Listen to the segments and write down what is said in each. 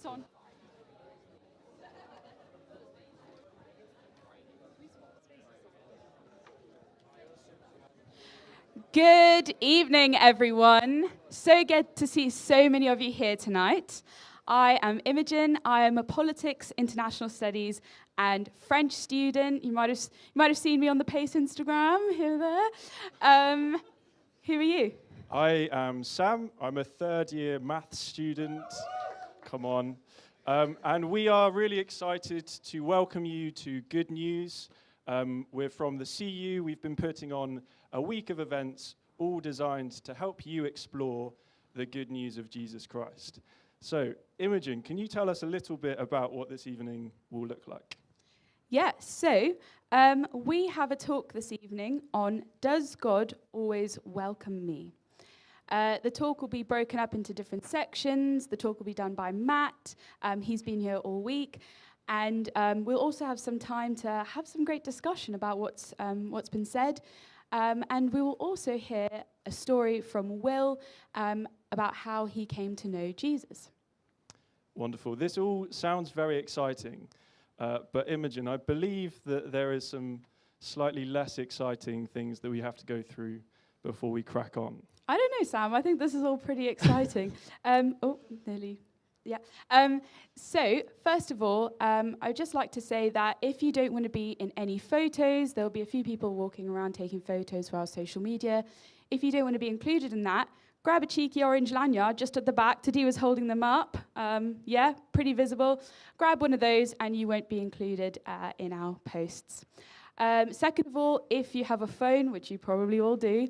It's on. Good evening, everyone. So good to see so many of you here tonight. I am Imogen. I am a politics, international studies, and French student. You might have seen me on the Pace Instagram here there. Who are you? I am Sam. I'm a third-year maths student. Come on. And we are really excited to welcome you to Good News. We're from the CU. We've been putting on a week of events, all designed to help you explore the good news of Jesus Christ. So, Imogen, can you tell us a little bit about what this evening will look like? Yeah, so we have a talk this evening on Does God Always Welcome Me? The talk will be broken up into different sections. The talk will be done by Matt. He's been here all week. And we'll also have some time to have some great discussion about what's been said. And we will also hear a story from Will about how he came to know Jesus. Wonderful. This all sounds very exciting. But Imogen, I believe that there is some slightly less exciting things that we have to go through before we crack on. I don't know, Sam. I think this is all pretty exciting. Nearly. Yeah. So, first of all, I'd just like to say that if you don't want to be in any photos, there'll be a few people walking around taking photos for our social media. If you don't want to be included in that, grab a cheeky orange lanyard just at the back. Tadeu is holding them up. Yeah, pretty visible. Grab one of those and you won't be included in our posts. Second of all, if you have a phone, which you probably all do,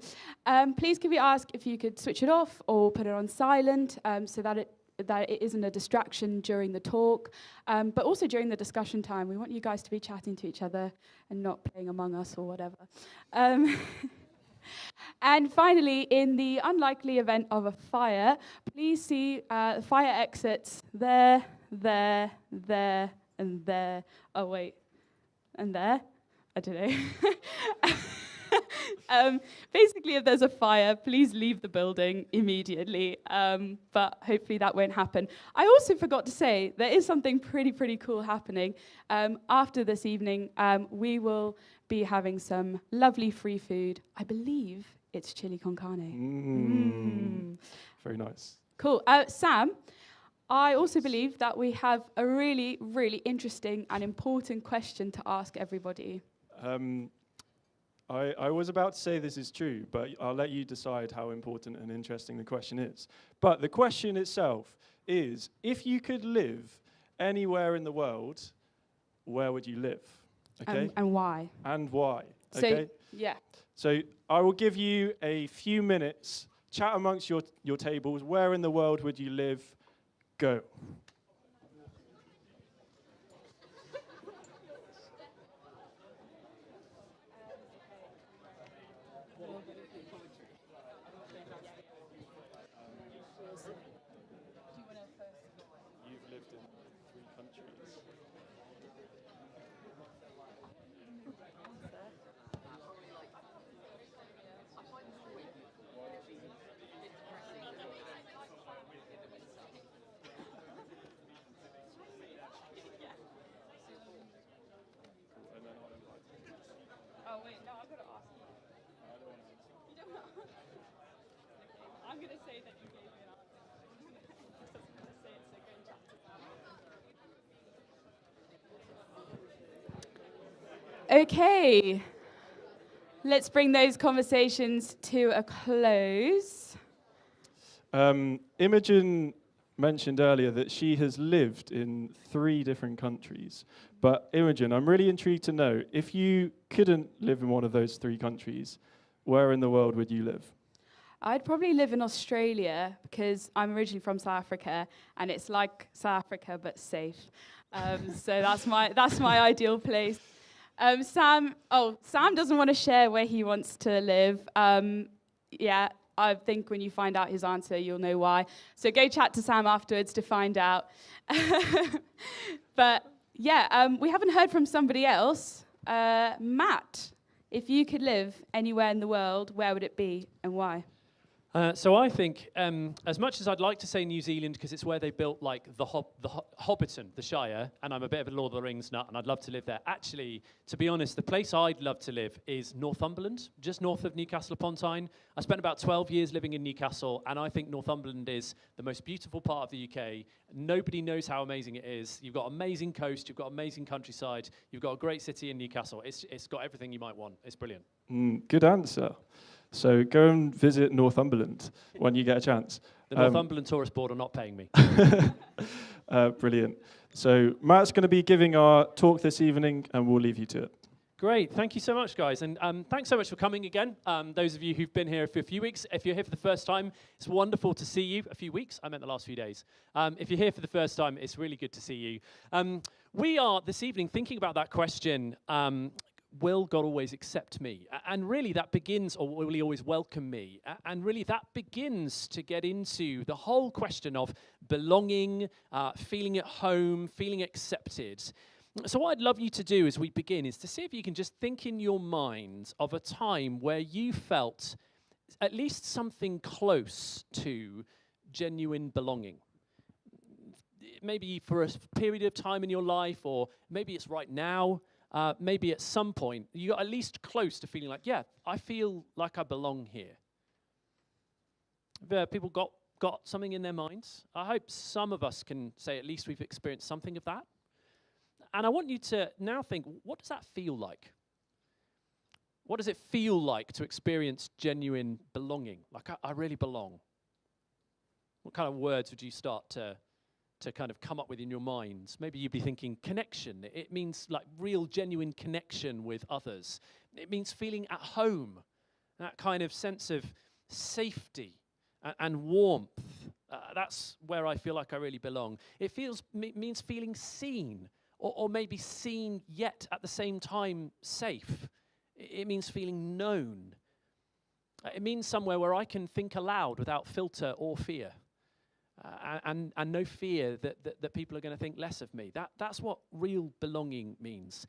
please can we ask if you could switch it off or put it on silent so that it isn't a distraction during the talk, but also during the discussion time. We want you guys to be chatting to each other and not playing Among Us or whatever. And finally, in the unlikely event of a fire, please see fire exits there, and there. Oh, wait. And there? I don't know. Basically, if there's a fire, please leave the building immediately. But hopefully that won't happen. I also forgot to say, there is something pretty cool happening. After this evening, we will be having some lovely free food. I believe it's chili con carne. Very nice. Cool. Sam, I also believe that we have a really interesting and important question to ask everybody. I was about to say this is true, but I'll let you decide how important and interesting the question is. But the question itself is, if you could live anywhere in the world, where would you live? Okay? And why? And why? Okay? So, yeah. So I will give you a few minutes. Chat amongst your tables. Where in the world would you live? Go. You've lived in 3 countries. Oh, wait, no, I've got to ask you. You don't know? I'm going to say that you gave me an answer. I'm just going to say it, so go and chat to Sam. Okay. Let's bring those conversations to a close. Imogen mentioned earlier that she has lived in 3 different countries. But Imogen, I'm really intrigued to know, if you couldn't live in one of those 3 countries, where in the world would you live? I'd probably live in Australia because I'm originally from South Africa, and it's like South Africa but safe. So that's my ideal place. Sam doesn't want to share where he wants to live. Yeah, I think when you find out his answer, you'll know why. So go chat to Sam afterwards to find out. But yeah, we haven't heard from somebody else. Matt, if you could live anywhere in the world, where would it be and why? So I think, as much as I'd like to say New Zealand, because it's where they built like the Hobbiton, the Shire, and I'm a bit of a Lord of the Rings nut, and I'd love to live there. Actually, to be honest, the place I'd love to live is Northumberland, just north of Newcastle upon Tyne. I spent about 12 years living in Newcastle, and I think Northumberland is the most beautiful part of the UK. Nobody knows how amazing it is. You've got amazing coast, you've got amazing countryside, you've got a great city in Newcastle. It's got everything you might want. It's brilliant. Good answer. So go and visit Northumberland when you get a chance. The Northumberland Tourist Board are not paying me. Brilliant. So Matt's going to be giving our talk this evening, and we'll leave you to it. Great. Thank you so much, guys. And thanks so much for coming again. Those of you who've been here for a few weeks, if you're here for the first time, it's wonderful to see you. A few weeks? I meant the last few days. If you're here for the first time, it's really good to see you. We are, this evening, thinking about that question, will God always accept me? And really that begins, or will he always welcome me? And really that begins to get into the whole question of belonging, feeling at home, feeling accepted. So what I'd love you to do as we begin is to see if you can just think in your mind of a time where you felt at least something close to genuine belonging. Maybe for a period of time in your life, or maybe it's right now. Maybe at some point, you got at least close to feeling like, yeah, I feel like I belong here. Have people got something in their minds? I hope some of us can say at least we've experienced something of that. And I want you to now think, what does that feel like? What does it feel like to experience genuine belonging? Like, I really belong. What kind of words would you start to kind of come up with in your minds? Maybe you'd be thinking connection. It means like real, genuine connection with others. It means feeling at home, that kind of sense of safety and warmth. That's where I feel like I really belong. It means feeling seen, or maybe seen yet at the same time safe. It means feeling known. It means somewhere where I can think aloud without filter or fear. And no fear that people are going to think less of me. That's what real belonging means.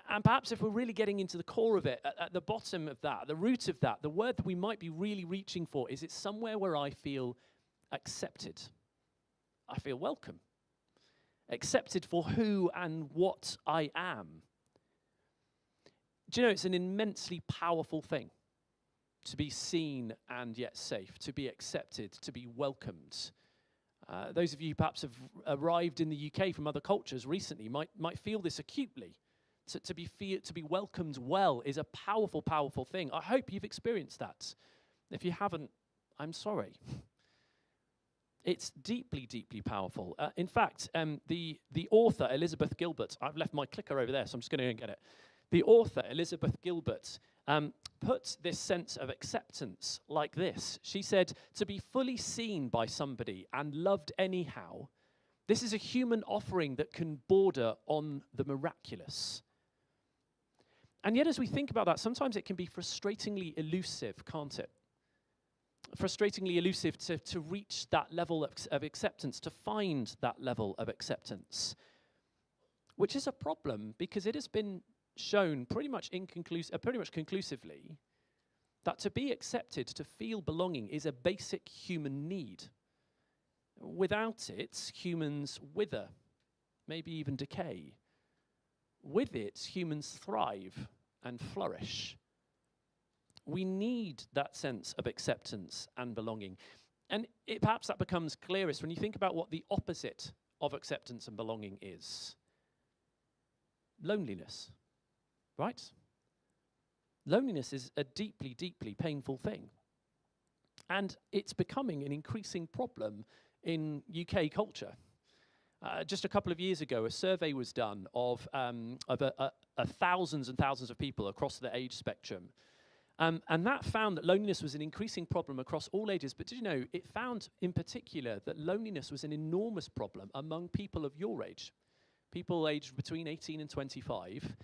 And perhaps if we're really getting into the core of it, at the bottom of that, the root of that, the word that we might be really reaching for is it's somewhere where I feel accepted. I feel welcome. Accepted for who and what I am. Do you know, it's an immensely powerful thing to be seen and yet safe, to be accepted, to be welcomed. Those of you who perhaps have arrived in the UK from other cultures recently might feel this acutely. To be welcomed well is a powerful, powerful thing. I hope you've experienced that. If you haven't, I'm sorry. It's deeply, deeply powerful. In fact, the author, Elizabeth Gilbert, I've left my clicker over there, so I'm just going to go and get it. The author, Elizabeth Gilbert, puts this sense of acceptance like this. She said, to be fully seen by somebody and loved anyhow, this is a human offering that can border on the miraculous. And yet as we think about that, sometimes it can be frustratingly elusive, can't it? Frustratingly elusive to reach that level of acceptance, to find that level of acceptance, which is a problem because it has been shown pretty much conclusively that to be accepted, to feel belonging, is a basic human need. Without it, humans wither, maybe even decay. With it, humans thrive and flourish. We need that sense of acceptance and belonging. And perhaps that becomes clearest when you think about what the opposite of acceptance and belonging is. Loneliness. Right? Loneliness is a deeply, deeply painful thing. And it's becoming an increasing problem in UK culture. Just a couple of years ago, a survey was done of thousands and thousands of people across the age spectrum. And that found that loneliness was an increasing problem across all ages. But did you know, it found in particular that loneliness was an enormous problem among people of your age, people aged between 18 and 25.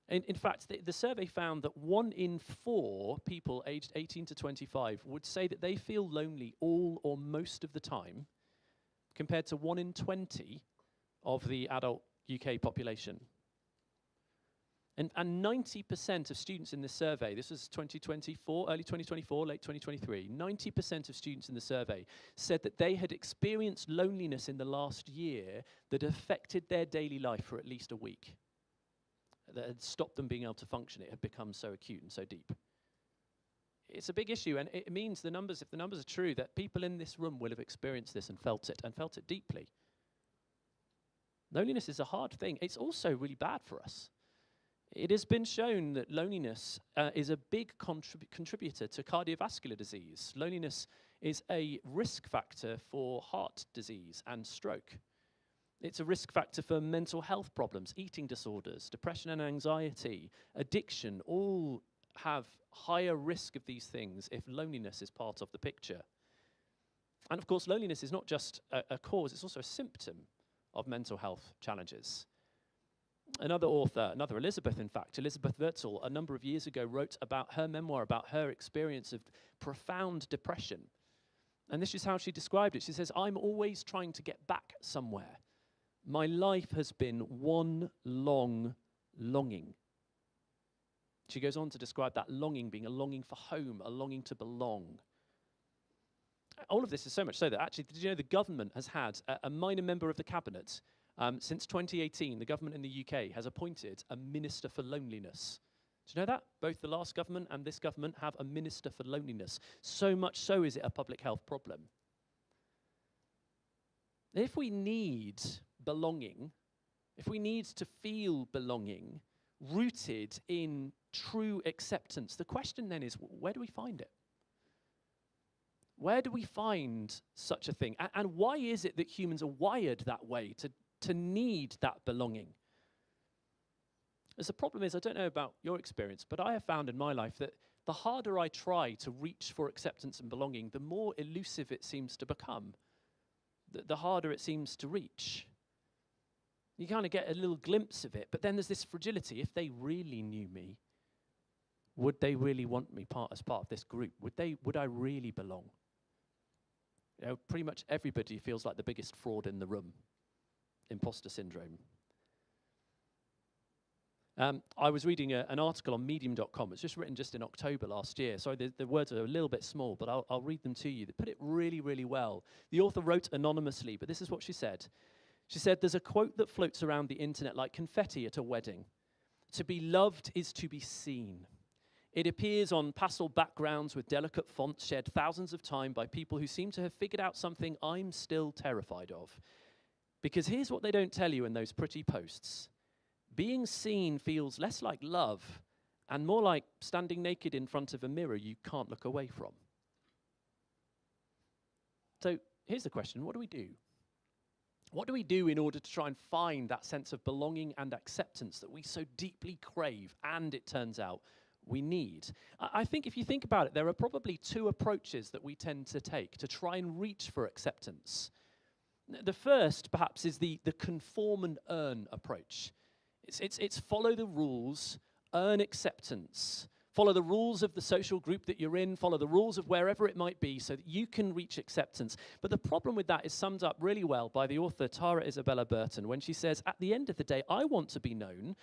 In fact, the survey found that 1 in 4 people aged 18 to 25 would say that they feel lonely all or most of the time, compared to 1 in 20 of the adult UK population. And 90% of students in this survey, this was 2024, early 2024, late 2023, 90% of students in the survey said that they had experienced loneliness in the last year that affected their daily life for at least a week. That had stopped them being able to function. It had become so acute and so deep. It's a big issue, and it means the numbers, if the numbers are true, that people in this room will have experienced this and felt it deeply. Loneliness is a hard thing. It's also really bad for us. It has been shown that loneliness is a big contributor to cardiovascular disease. Loneliness is a risk factor for heart disease and stroke. It's a risk factor for mental health problems, eating disorders, depression and anxiety, addiction, all have higher risk of these things if loneliness is part of the picture. And of course, loneliness is not just a cause, it's also a symptom of mental health challenges. Another author, Elizabeth in fact, Elizabeth Wurtzel, a number of years ago wrote about her memoir, about her experience of profound depression. And this is how she described it. She says, "I'm always trying to get back somewhere. My life has been one long longing." She goes on to describe that longing being a longing for home, a longing to belong. All of this is so much so that actually, did you know the government has had a minor member of the cabinet since 2018, the government in the UK has appointed a Minister for Loneliness. Do you know that? Both the last government and this government have a Minister for Loneliness. So much so is it a public health problem. If we need belonging, if we need to feel belonging, rooted in true acceptance, the question then is, where do we find it? Where do we find such a thing? And why is it that humans are wired that way, to need that belonging? As the problem is, I don't know about your experience, but I have found in my life that the harder I try to reach for acceptance and belonging, the more elusive it seems to become, the harder it seems to reach. You kind of get a little glimpse of it, but then there's this fragility. If they really knew me, would they really want me as part of this group? Would I really belong? You know, pretty much everybody feels like the biggest fraud in the room. Imposter syndrome. I was reading an article on medium.com. It's just written just in October last year. Sorry, the words are a little bit small, but I'll read them to you. They put it really, really well. The author wrote anonymously, but this is what she said. She said, "There's a quote that floats around the internet like confetti at a wedding. To be loved is to be seen. It appears on pastel backgrounds with delicate fonts shared thousands of times by people who seem to have figured out something I'm still terrified of. Because here's what they don't tell you in those pretty posts. Being seen feels less like love and more like standing naked in front of a mirror you can't look away from." So here's the question, what do we do? What do we do in order to try and find that sense of belonging and acceptance that we so deeply crave and, it turns out, we need? I think if you think about it, there are probably two approaches that we tend to take to try and reach for acceptance. The first, perhaps, is the conform and earn approach. It's follow the rules, earn acceptance. Follow the rules of the social group that you're in, follow the rules of wherever it might be so that you can reach acceptance. But the problem with that is summed up really well by the author Tara Isabella Burton when she says, "At the end of the day, I want to be known,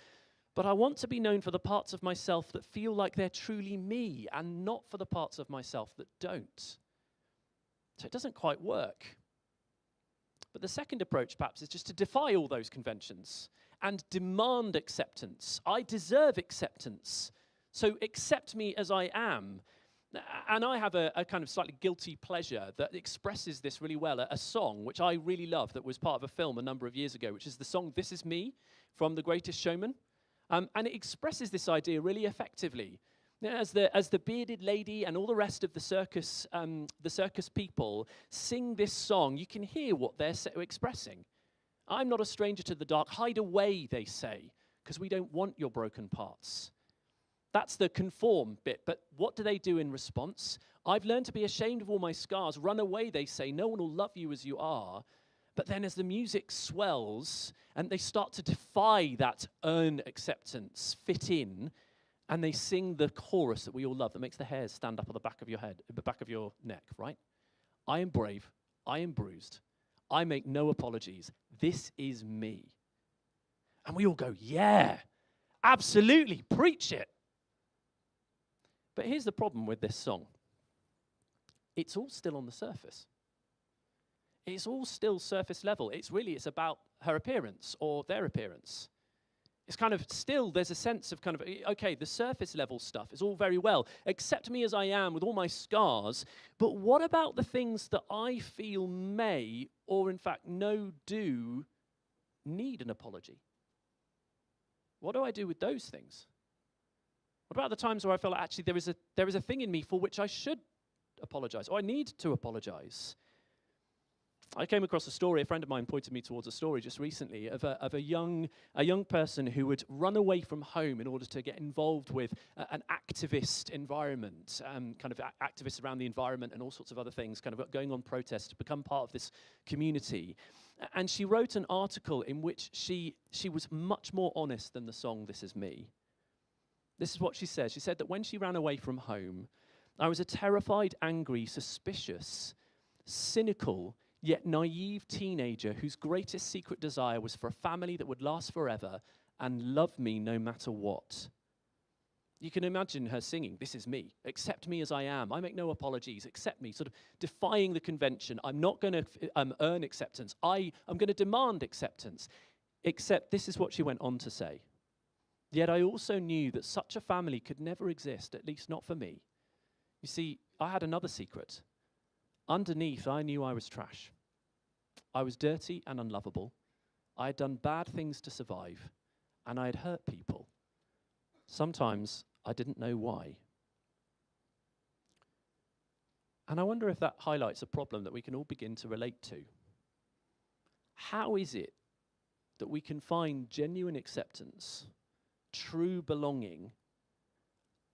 but I want to be known for the parts of myself that feel like they're truly me and not for the parts of myself that don't." So it doesn't quite work. But the second approach, perhaps, is just to defy all those conventions and demand acceptance. I deserve acceptance, so accept me as I am. And I have a kind of slightly guilty pleasure that expresses this really well, a song which I really love that was part of a film a number of years ago, which is the song "This Is Me" from The Greatest Showman. And it expresses this idea really effectively. As the bearded lady and all the rest of the circus people sing this song, you can hear what they're expressing. I'm not a stranger to the dark. Hide away, they say, because we don't want your broken parts. That's the conform bit. But what do they do in response? I've learned to be ashamed of all my scars. Run away, they say. No one will love you as you are. But then as the music swells and they start to defy that earn acceptance, fit in, and they sing the chorus that we all love that makes the hairs stand up on the back of your head, the back of your neck, right? I am brave. I am bruised. I make no apologies. This is me. And we all go, yeah. Absolutely, preach it. But here's the problem with this song. It's all still on the surface. It's all still surface level. It's about her appearance or their appearance. It's kind of still, there's a sense of kind of, okay, the surface level stuff is all very well. Accept me as I am with all my scars. But what about the things that I feel may, or in fact do need an apology? What do I do with those things? What about the times where I feel like actually there is a thing in me for which I should apologize, or I need to apologize? I came across a story, a friend of mine pointed me towards a story just recently of a young person who would run away from home in order to get involved with an activist environment, kind of activists around the environment and all sorts of other things, kind of going on protests to become part of this community. And she wrote an article in which she was much more honest than the song This Is Me. This is what she says. She said that when she ran away from home, I was a terrified, angry, suspicious, cynical, yet naive teenager whose greatest secret desire was for a family that would last forever and love me no matter what. You can imagine her singing, "This is me, accept me as I am, I make no apologies, accept me," sort of defying the convention. I'm not going to earn acceptance, I'm going to demand acceptance. Except this is what she went on to say. Yet I also knew that such a family could never exist, at least not for me. You see, I had another secret. Underneath, I knew I was trash. I was dirty and unlovable. I had done bad things to survive, and I had hurt people. Sometimes I didn't know why. And I wonder if that highlights a problem that we can all begin to relate to. How is it that we can find genuine acceptance, true belonging,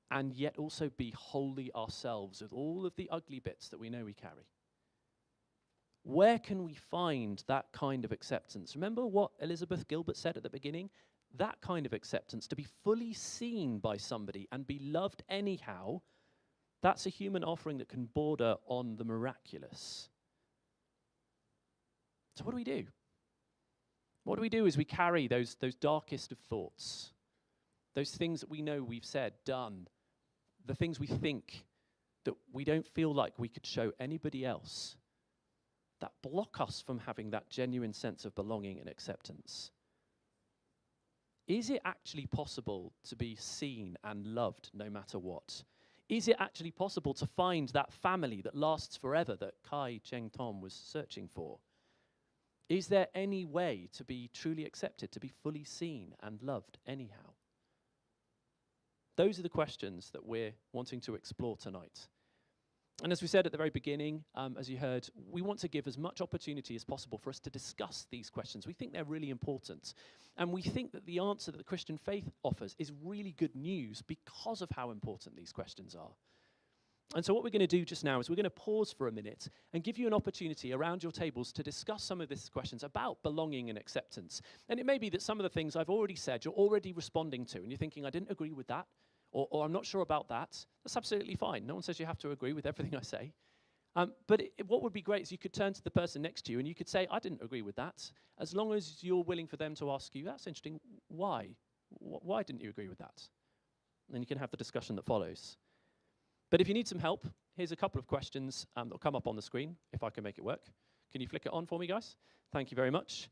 and yet also be wholly ourselves with all of the ugly bits that we know we carry? Where can we find that kind of acceptance? Remember what Elizabeth Gilbert said at the beginning? That kind of acceptance, to be fully seen by somebody and be loved anyhow, that's a human offering that can border on the miraculous. So what do we do? What do we do as we carry those darkest of thoughts, those things that we know we've said, done, the things we think that we don't feel like we could show anybody else, that block us from having that genuine sense of belonging and acceptance? Is it actually possible to be seen and loved no matter what? Is it actually possible to find that family that lasts forever that Kai Cheng Tom was searching for? Is there any way to be truly accepted, to be fully seen and loved anyhow? Those are the questions that we're wanting to explore tonight. And as we said at the very beginning, as you heard, we want to give as much opportunity as possible for us to discuss these questions. We think they're really important. And we think that the answer that the Christian faith offers is really good news because of how important these questions are. And so what we're going to do just now is we're going to pause for a minute and give you an opportunity around your tables to discuss some of these questions about belonging and acceptance. And it may be that some of the things I've already said you're already responding to, and you're thinking, I didn't agree with that, or I'm not sure about that. That's absolutely fine. No one says you have to agree with everything I say. But what would be great is you could turn to the person next to you and you could say, I didn't agree with that, as long as you're willing for them to ask you, that's interesting, why? Why didn't you agree with that? And then you can have the discussion that follows. But if you need some help, here's a couple of questions that will come up on the screen, if I can make it work. Can you flick it on for me, guys? Thank you very much.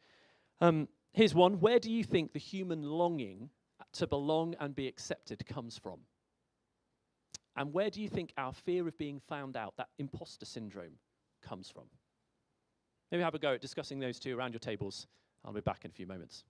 Here's one. Where do you think the human longing to belong and be accepted comes from? And where do you think our fear of being found out, that imposter syndrome, comes from? Maybe have a go at discussing those two around your tables. I'll be back in a few moments.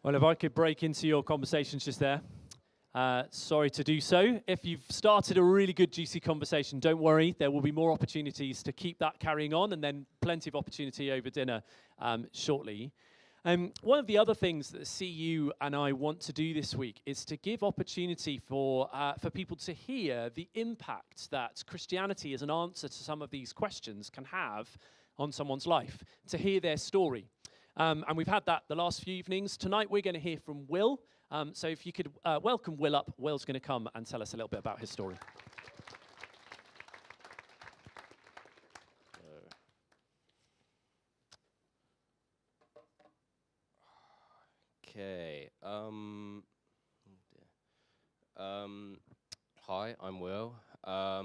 Well, if I could break into your conversations just there, sorry to do so. If you've started a really good, juicy conversation, don't worry. There will be more opportunities to keep that carrying on, and then plenty of opportunity over dinner shortly. One of the other things that CU and I want to do this week is to give opportunity for people to hear the impact that Christianity as an answer to some of these questions can have on someone's life, to hear their story. And we've had that the last few evenings. Tonight we're going to hear from Will. So if you could welcome Will up. Will's going to come and tell us a little bit about his story. Okay. Hi, I'm Will. I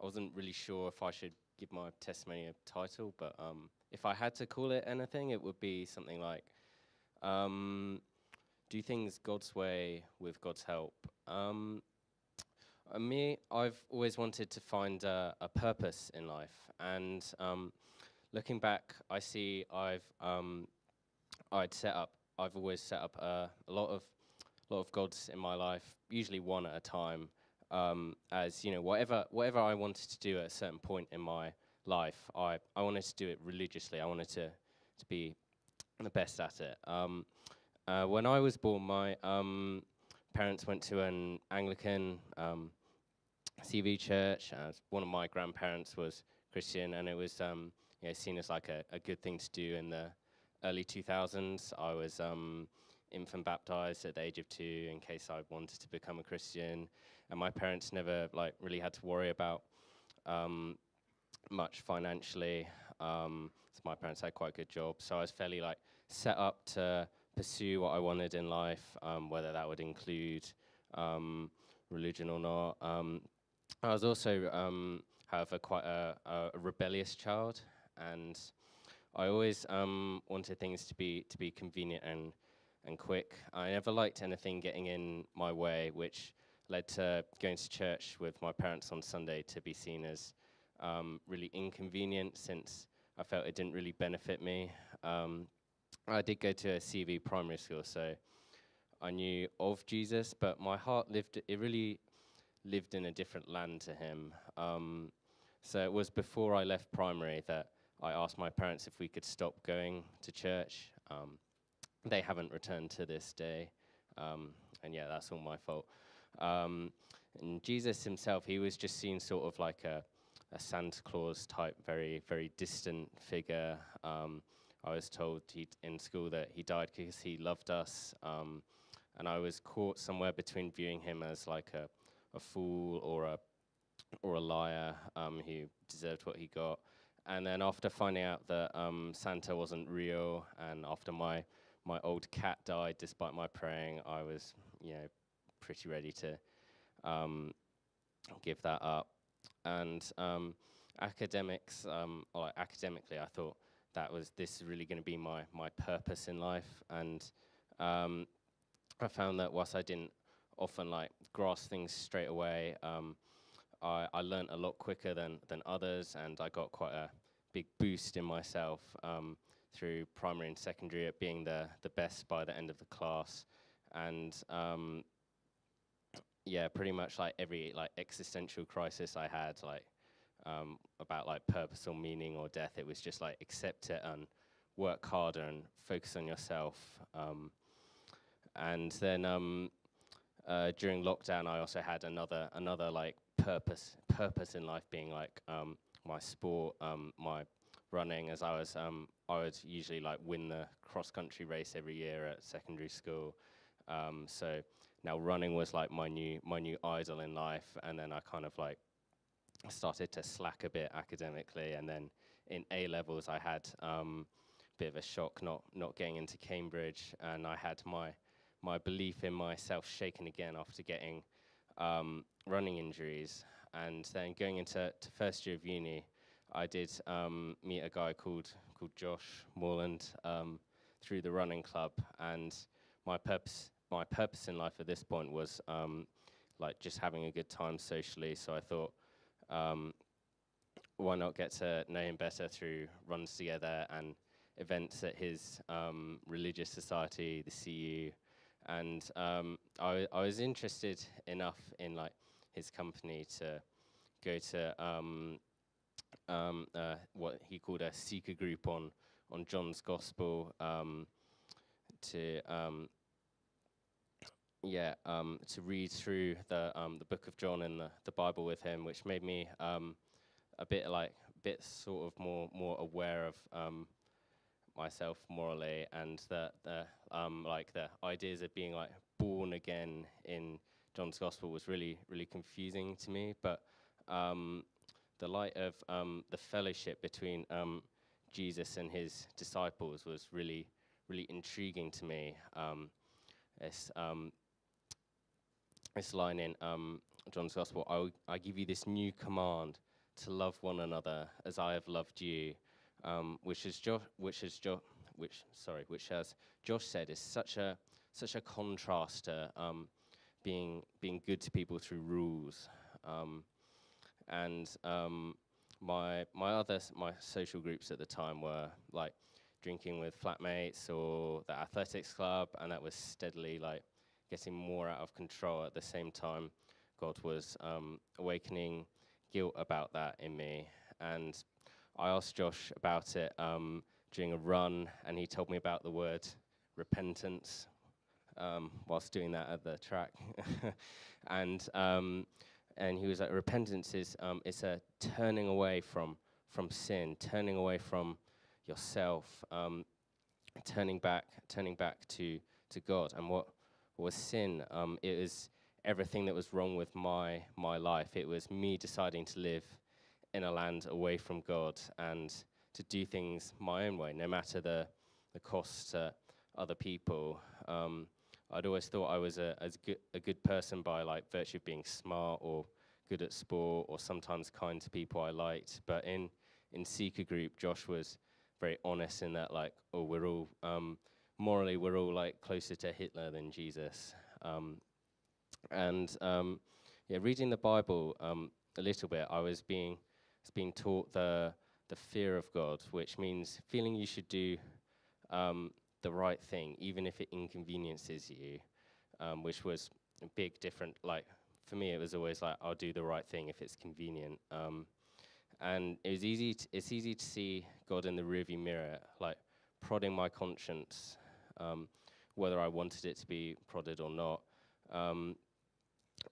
wasn't really sure if I should give my testimony a title, but if I had to call it anything, it would be something like, do things God's way with God's help. Me, I've always wanted to find a purpose in life, and looking back, I see I've always set up a lot of gods in my life, usually one at a time. As you know, whatever I wanted to do at a certain point in my life, I wanted to do it religiously. I wanted to be the best at it. When I was born, my parents went to an Anglican CV church. One of my grandparents was Christian, and it was seen as like a good thing to do in the early 2000s. I was infant baptized at the age of 2 in case I wanted to become a Christian, and my parents never really had to worry about much financially. So my parents had quite a good job, so I was fairly set up to pursue what I wanted in life, whether that would include religion or not. I was also, however, quite a rebellious child, and I always wanted things to be convenient and quick. I never liked anything getting in my way, which led to going to church with my parents on Sunday to be seen as really inconvenient, since I felt it didn't really benefit me. I did go to a CV primary school, so I knew of Jesus, but my heart really lived in a different land to him. So it was before I left primary that I asked my parents if we could stop going to church. They haven't returned to this day, and yeah, that's all my fault. And Jesus himself, he was just seen sort of like a Santa Claus type, very, very distant figure. I was told in school that he died because he loved us, and I was caught somewhere between viewing him as like a fool or a liar who deserved what he got. And then after finding out that Santa wasn't real, and after my old cat died despite my praying, I was pretty ready to give that up. And academically, I thought this is really going to be my purpose in life. And I found that whilst I didn't often grasp things straight away, I learned a lot quicker than others, and I got quite a big boost in myself through primary and secondary at being the best by the end of the class. And pretty much every existential crisis I had, about purpose or meaning or death, it was just accept it and work harder and focus on yourself. And then during lockdown, I also had another purpose in life, being my sport, my running, as I would usually win the cross-country race every year at secondary school. So now running was my new idol in life, and then I kind of started to slack a bit academically, and then in A levels I had a bit of a shock not getting into Cambridge, and I had my belief in myself shaken again after getting running injuries. And then going into first year of uni, I did meet a guy called Josh Morland through the running club, and my purpose in life at this point was just having a good time socially. So I thought, why not get to know him better through runs together, and events at his religious society, the CU, and I was interested enough in like his company to go to what he called a seeker group on John's Gospel, to to read through the book of John and the Bible with him, which made me a bit sort of more aware of myself morally, and the ideas of being like born again in John's Gospel was really confusing to me. But the light of the fellowship between Jesus and his disciples was really intriguing to me. This line in John's Gospel: I give you this new command, to love one another as I have loved you," which as Josh said, is such a contrast to being good to people through rules. My social groups at the time were like drinking with flatmates or the athletics club, and that was steadily like getting more out of control. At the same time, God was awakening guilt about that in me, and I asked Josh about it during a run, and he told me about the word repentance whilst doing that at the track. And he was like, repentance is it's a turning away from sin, turning away from yourself, turning back to God. And what was sin? It was everything that was wrong with my life. It was me deciding to live in a land away from God and to do things my own way, no matter the cost to other people. I'd always thought I was a good person by like virtue of being smart or good at sport or sometimes kind to people I liked. But in Seeker Group, Josh was very honest in that, like, oh, we're all morally we're all like closer to Hitler than Jesus. Reading the Bible a little bit, I was being taught the fear of God, which means feeling you should do the right thing, even if it inconveniences you, which was a big different. Like for me, it was always like I'll do the right thing if it's convenient, and it's easy to see God in the rearview mirror, like prodding my conscience, whether I wanted it to be prodded or not.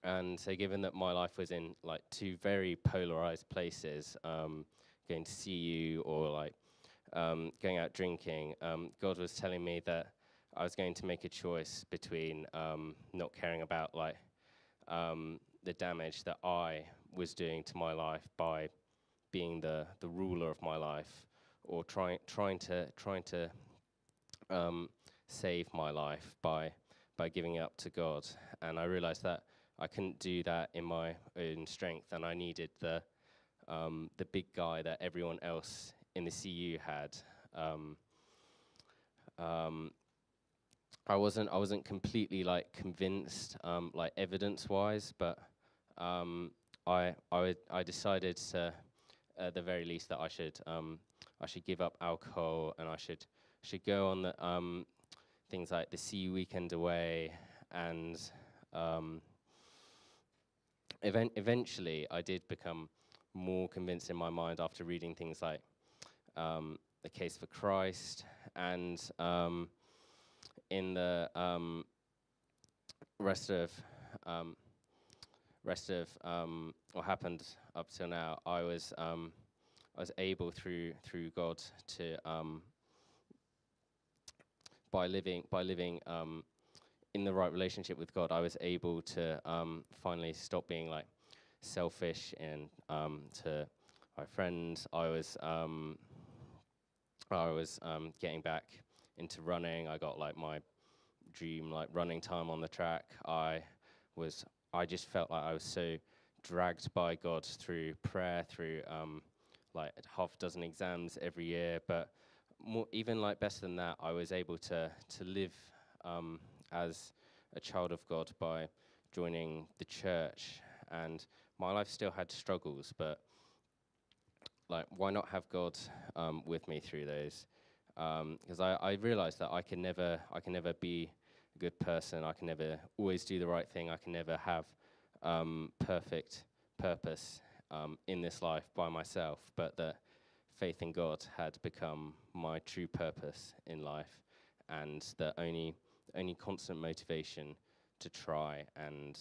And so, given that my life was in like two very polarized places, going to see you or like going out drinking, God was telling me that I was going to make a choice between not caring about like the damage that I was doing to my life by being the ruler of my life, or trying to save my life by giving it up to God. And I realized that I couldn't do that in my own strength, and I needed the big guy that everyone else in the CU had. I wasn't completely like convinced, like evidence-wise, but I decided to, at the very least, that I should give up alcohol, and I should go on the things like the CU weekend away, and eventually I did become more convinced in my mind after reading things like The Case for Christ, and in the rest of what happened up till now, I was able through God to by living in the right relationship with God, I was able to finally stop being like selfish and to my friends. I was getting back into running. I got like my dream like running time on the track. I just felt like I was so dragged by God through prayer, through like half a dozen exams every year, but even like better than that, I was able to live as a child of God by joining the church. And my life still had struggles, but like, why not have God with me through those? because I realized that I can never be a good person. I can never always do the right thing. I can never have perfect purpose in this life by myself, but that faith in God had become my true purpose in life, and the only constant motivation to try and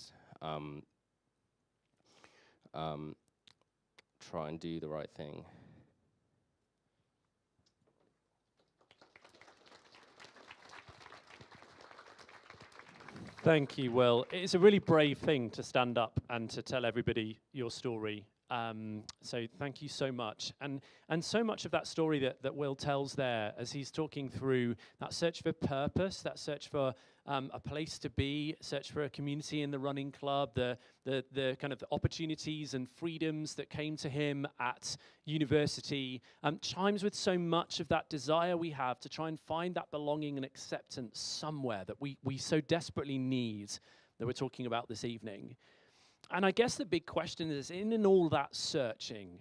do the right thing. Thank you, Will. It's a really brave thing to stand up and to tell everybody your story. So thank you so much. And so much of that story that Will tells there, as he's talking through that search for purpose, that search for a place to be, search for a community in the running club, the kind of opportunities and freedoms that came to him at university, chimes with so much of that desire we have to try and find that belonging and acceptance somewhere that we so desperately need, that we're talking about this evening. And I guess the big question is, in all that searching,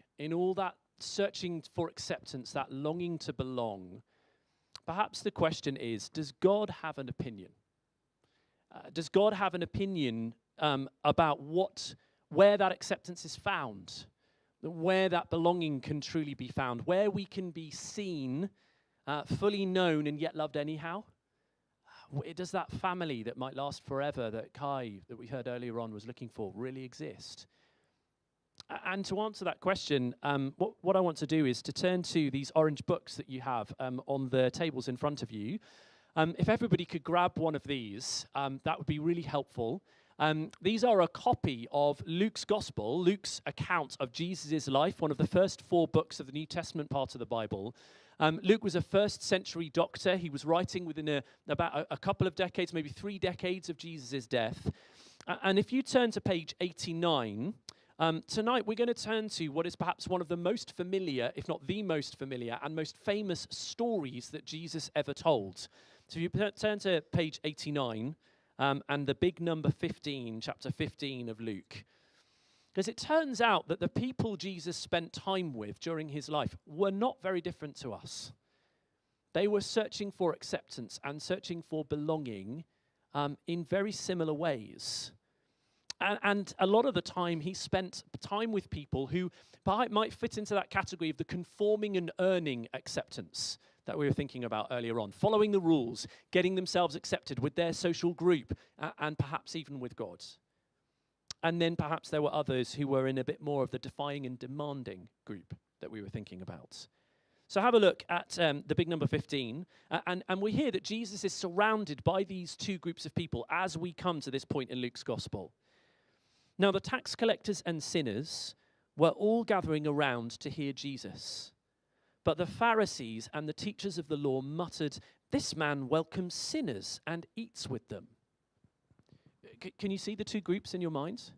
for acceptance, that longing to belong, perhaps the question is, does God have an opinion? Does God have an opinion about where that acceptance is found, where that belonging can truly be found, where we can be seen, fully known, and yet loved anyhow? Does that family that might last forever, that Kai, that we heard earlier on, was looking for, really exist? And to answer that question, what I want to do is to turn to these orange books that you have on the tables in front of you. If everybody could grab one of these, that would be really helpful. These are a copy of Luke's Gospel, Luke's account of Jesus' life, one of the first 4 books of the New Testament part of the Bible. Luke was a first-century doctor. He was writing within about a couple of decades, maybe 3 decades of Jesus' death. And if you turn to page 89, tonight we're going to turn to what is perhaps one of the most familiar, if not the most familiar, and most famous stories that Jesus ever told. So if you turn to page 89, and the big number 15, chapter 15 of Luke. Because it turns out that the people Jesus spent time with during his life were not very different to us. They were searching for acceptance and searching for belonging in very similar ways. And a lot of the time, he spent time with people who might fit into that category of the conforming and earning acceptance that we were thinking about earlier on, following the rules, getting themselves accepted with their social group, and perhaps even with God. And then perhaps there were others who were in a bit more of the defying and demanding group that we were thinking about. So have a look at the big number 15, and we hear that Jesus is surrounded by these 2 groups of people as we come to this point in Luke's Gospel. Now the tax collectors and sinners were all gathering around to hear Jesus. But the Pharisees and the teachers of the law muttered, "This man welcomes sinners and eats with them." Can you see the 2 groups in your mind?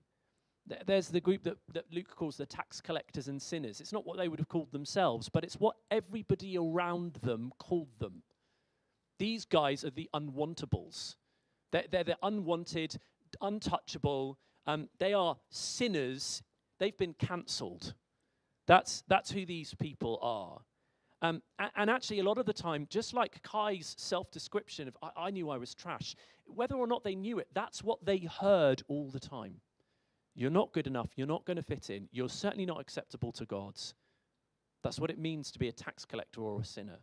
There's the group that Luke calls the tax collectors and sinners. It's not what they would have called themselves, but it's what everybody around them called them. These guys are the unwantables. They're the unwanted, untouchable. They are sinners. They've been cancelled. That's who these people are. And actually, a lot of the time, just like Kai's self-description of, I knew I was trash, whether or not they knew it, that's what they heard all the time. You're not good enough. You're not going to fit in. You're certainly not acceptable to God. That's what it means to be a tax collector or a sinner.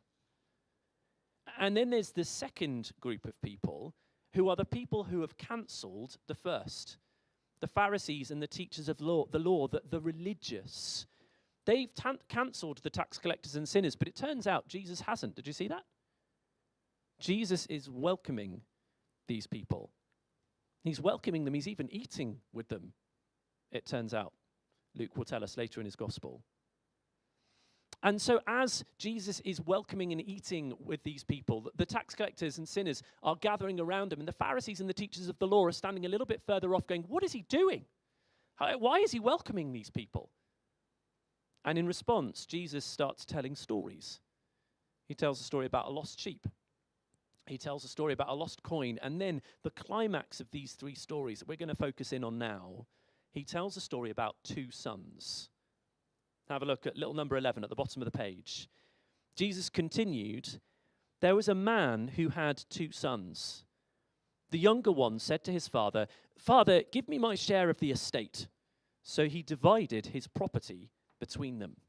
And then there's the second group of people who are the people who have cancelled the first. The Pharisees and the teachers of the law, the religious. They've cancelled the tax collectors and sinners, but it turns out Jesus hasn't. Did you see that? Jesus is welcoming these people. He's welcoming them. He's even eating with them, it turns out. Luke will tell us later in his gospel. And so as Jesus is welcoming and eating with these people, the tax collectors and sinners are gathering around him, and the Pharisees and the teachers of the law are standing a little bit further off going, what is he doing? Why is he welcoming these people? And in response, Jesus starts telling stories. He tells a story about a lost sheep. He tells a story about a lost coin. And then the climax of these 3 stories that we're going to focus in on now, he tells a story about 2 sons. Have a look at little number 11 at the bottom of the page. Jesus continued, There was a man who had 2 sons. The younger one said to his father, "Father, give me my share of the estate." So he divided his property between them.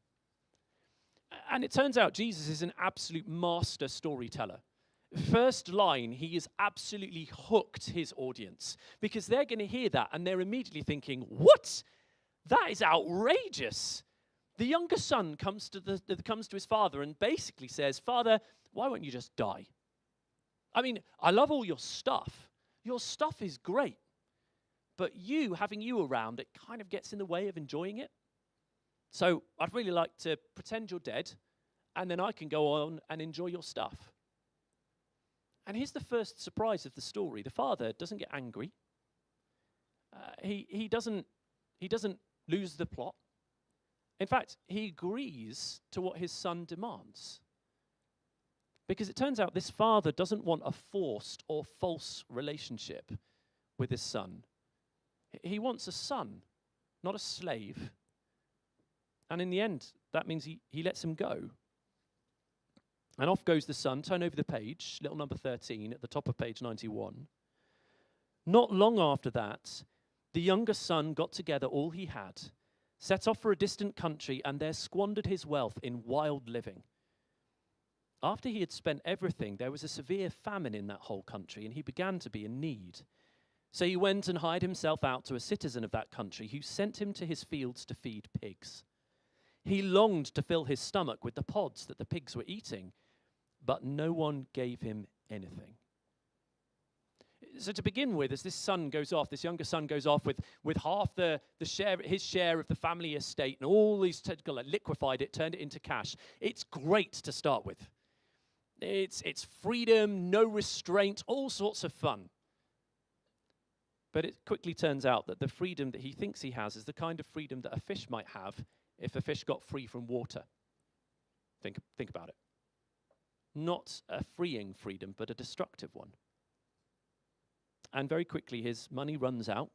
And it turns out Jesus is an absolute master storyteller. First line, he has absolutely hooked his audience because they're going to hear that and they're immediately thinking, "What? That is outrageous." The younger son comes to his father and basically says, "Father, why won't you just die? I mean, I love all your stuff. Your stuff is great. But having you around, it kind of gets in the way of enjoying it. So I'd really like to pretend you're dead, and then I can go on and enjoy your stuff." And here's the first surprise of the story. The father doesn't get angry. He doesn't lose the plot. In fact, he agrees to what his son demands. Because it turns out this father doesn't want a forced or false relationship with his son. He wants a son, not a slave. And in the end, that means he lets him go. And off goes the son. Turn over the page, little number 13, at the top of page 91. Not long after that, the younger son got together all he had, set off for a distant country, and there squandered his wealth in wild living. After he had spent everything, there was a severe famine in that whole country, and he began to be in need. So he went and hired himself out to a citizen of that country who sent him to his fields to feed pigs. He longed to fill his stomach with the pods that the pigs were eating, but no one gave him anything. So to begin with, as this younger son goes off with half his share of the family estate and all these liquefied it, turned it into cash. It's great to start with. It's freedom, no restraint, all sorts of fun. But it quickly turns out that the freedom that he thinks he has is the kind of freedom that a fish might have if a fish got free from water. Think about it. Not a freeing freedom, but a destructive one. And very quickly his money runs out,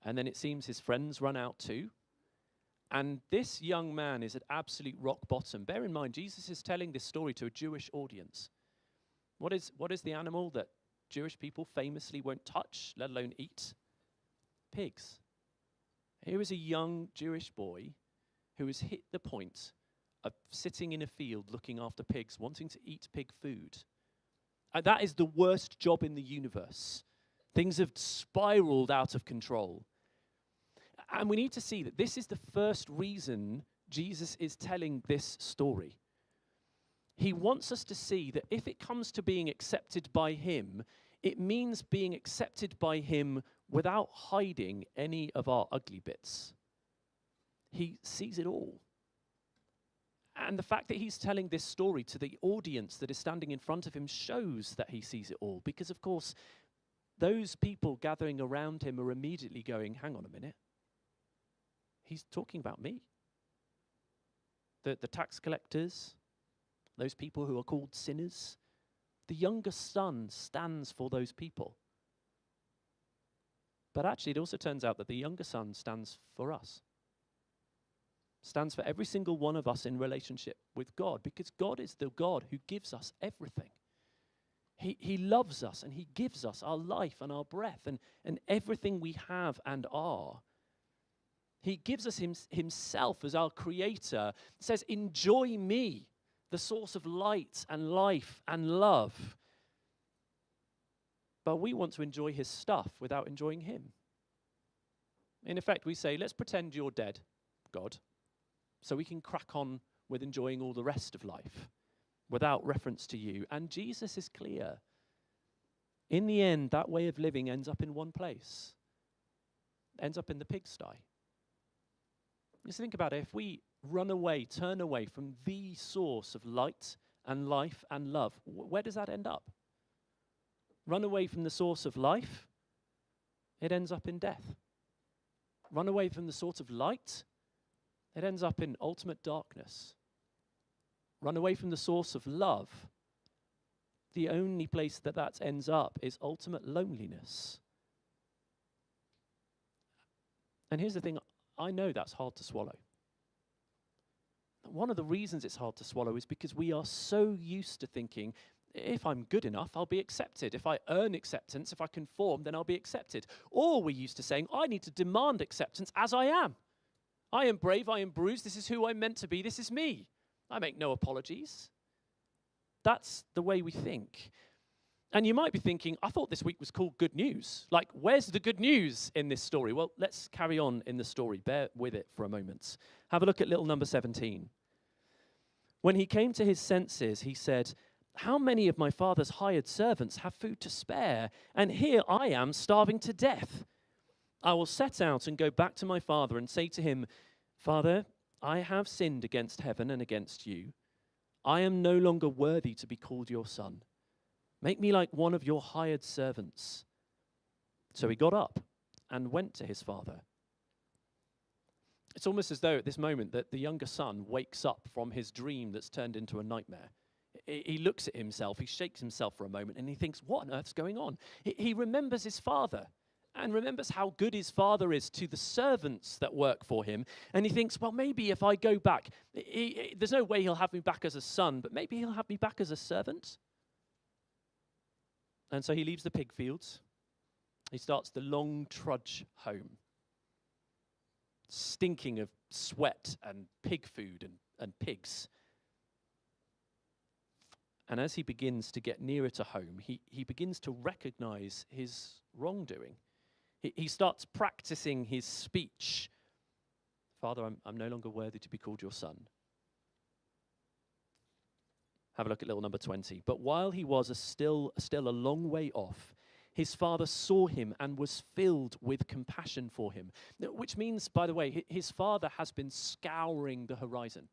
and then it seems his friends run out too. And this young man is at absolute rock bottom. Bear in mind, Jesus is telling this story to a Jewish audience. What is the animal that Jewish people famously won't touch, let alone eat? Pigs. Here is a young Jewish boy who has hit the point of sitting in a field looking after pigs, wanting to eat pig food. And that is the worst job in the universe. Things have spiraled out of control. And we need to see that this is the first reason Jesus is telling this story. He wants us to see that if it comes to being accepted by him, it means being accepted by him without hiding any of our ugly bits. He sees it all. And the fact that he's telling this story to the audience that is standing in front of him shows that he sees it all. Because, of course, those people gathering around him are immediately going, "Hang on a minute. He's talking about me." The tax collectors, those people who are called sinners, the younger son stands for those people. But actually, it also turns out that the younger son stands for us. Stands for every single one of us in relationship with God, because God is the God who gives us everything. He loves us and he gives us our life and our breath and everything we have and are. He gives us himself as our creator. He says, "Enjoy me, the source of light and life and love." But we want to enjoy his stuff without enjoying him. In effect, we say, "Let's pretend you're dead, God, so we can crack on with enjoying all the rest of life without reference to you." And Jesus is clear. In the end, that way of living ends up in one place. Ends up in the pigsty. Just think about it. If we turn away from the source of light and life and love, where does that end up? Run away from the source of life, it ends up in death. Run away from the source of light, it ends up in ultimate darkness. Run away from the source of love, the only place that ends up is ultimate loneliness. And here's the thing, I know that's hard to swallow. One of the reasons it's hard to swallow is because we are so used to thinking, if I'm good enough, I'll be accepted. If I earn acceptance, if I conform, then I'll be accepted. Or we're used to saying, I need to demand acceptance as I am. I am brave, I am bruised, this is who I'm meant to be, this is me. I make no apologies. That's the way we think. And you might be thinking, I thought this week was called Good News. Like, where's the good news in this story? Well, let's carry on in the story. Bear with it for a moment. Have a look at little number 17. When he came to his senses, he said, how many of my father's hired servants have food to spare? And here I am starving to death. I will set out and go back to my father and say to him, Father, I have sinned against heaven and against you. I am no longer worthy to be called your son. Make me like one of your hired servants. So he got up and went to his father. It's almost as though at this moment that the younger son wakes up from his dream that's turned into a nightmare. He looks at himself, he shakes himself for a moment, and he thinks, what on earth's going on? He remembers his father and remembers how good his father is to the servants that work for him. And he thinks, well, maybe if I go back, there's no way he'll have me back as a son, but maybe he'll have me back as a servant. And so he leaves the pig fields. He starts the long trudge home, stinking of sweat and pig food and pigs. And as he begins to get nearer to home, he begins to recognize his wrongdoing. He starts practicing his speech. Father, I'm no longer worthy to be called your son. Have a look at little number 20. But while he was still a long way off, his father saw him and was filled with compassion for him. Which means, by the way, his father has been scouring the horizon.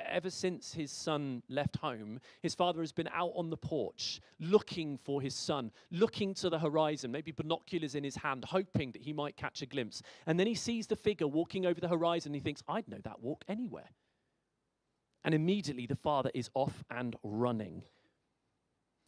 Ever since his son left home, his father has been out on the porch, looking for his son, looking to the horizon, maybe binoculars in his hand, hoping that he might catch a glimpse. And then he sees the figure walking over the horizon. He thinks, I'd know that walk anywhere. And immediately the father is off and running.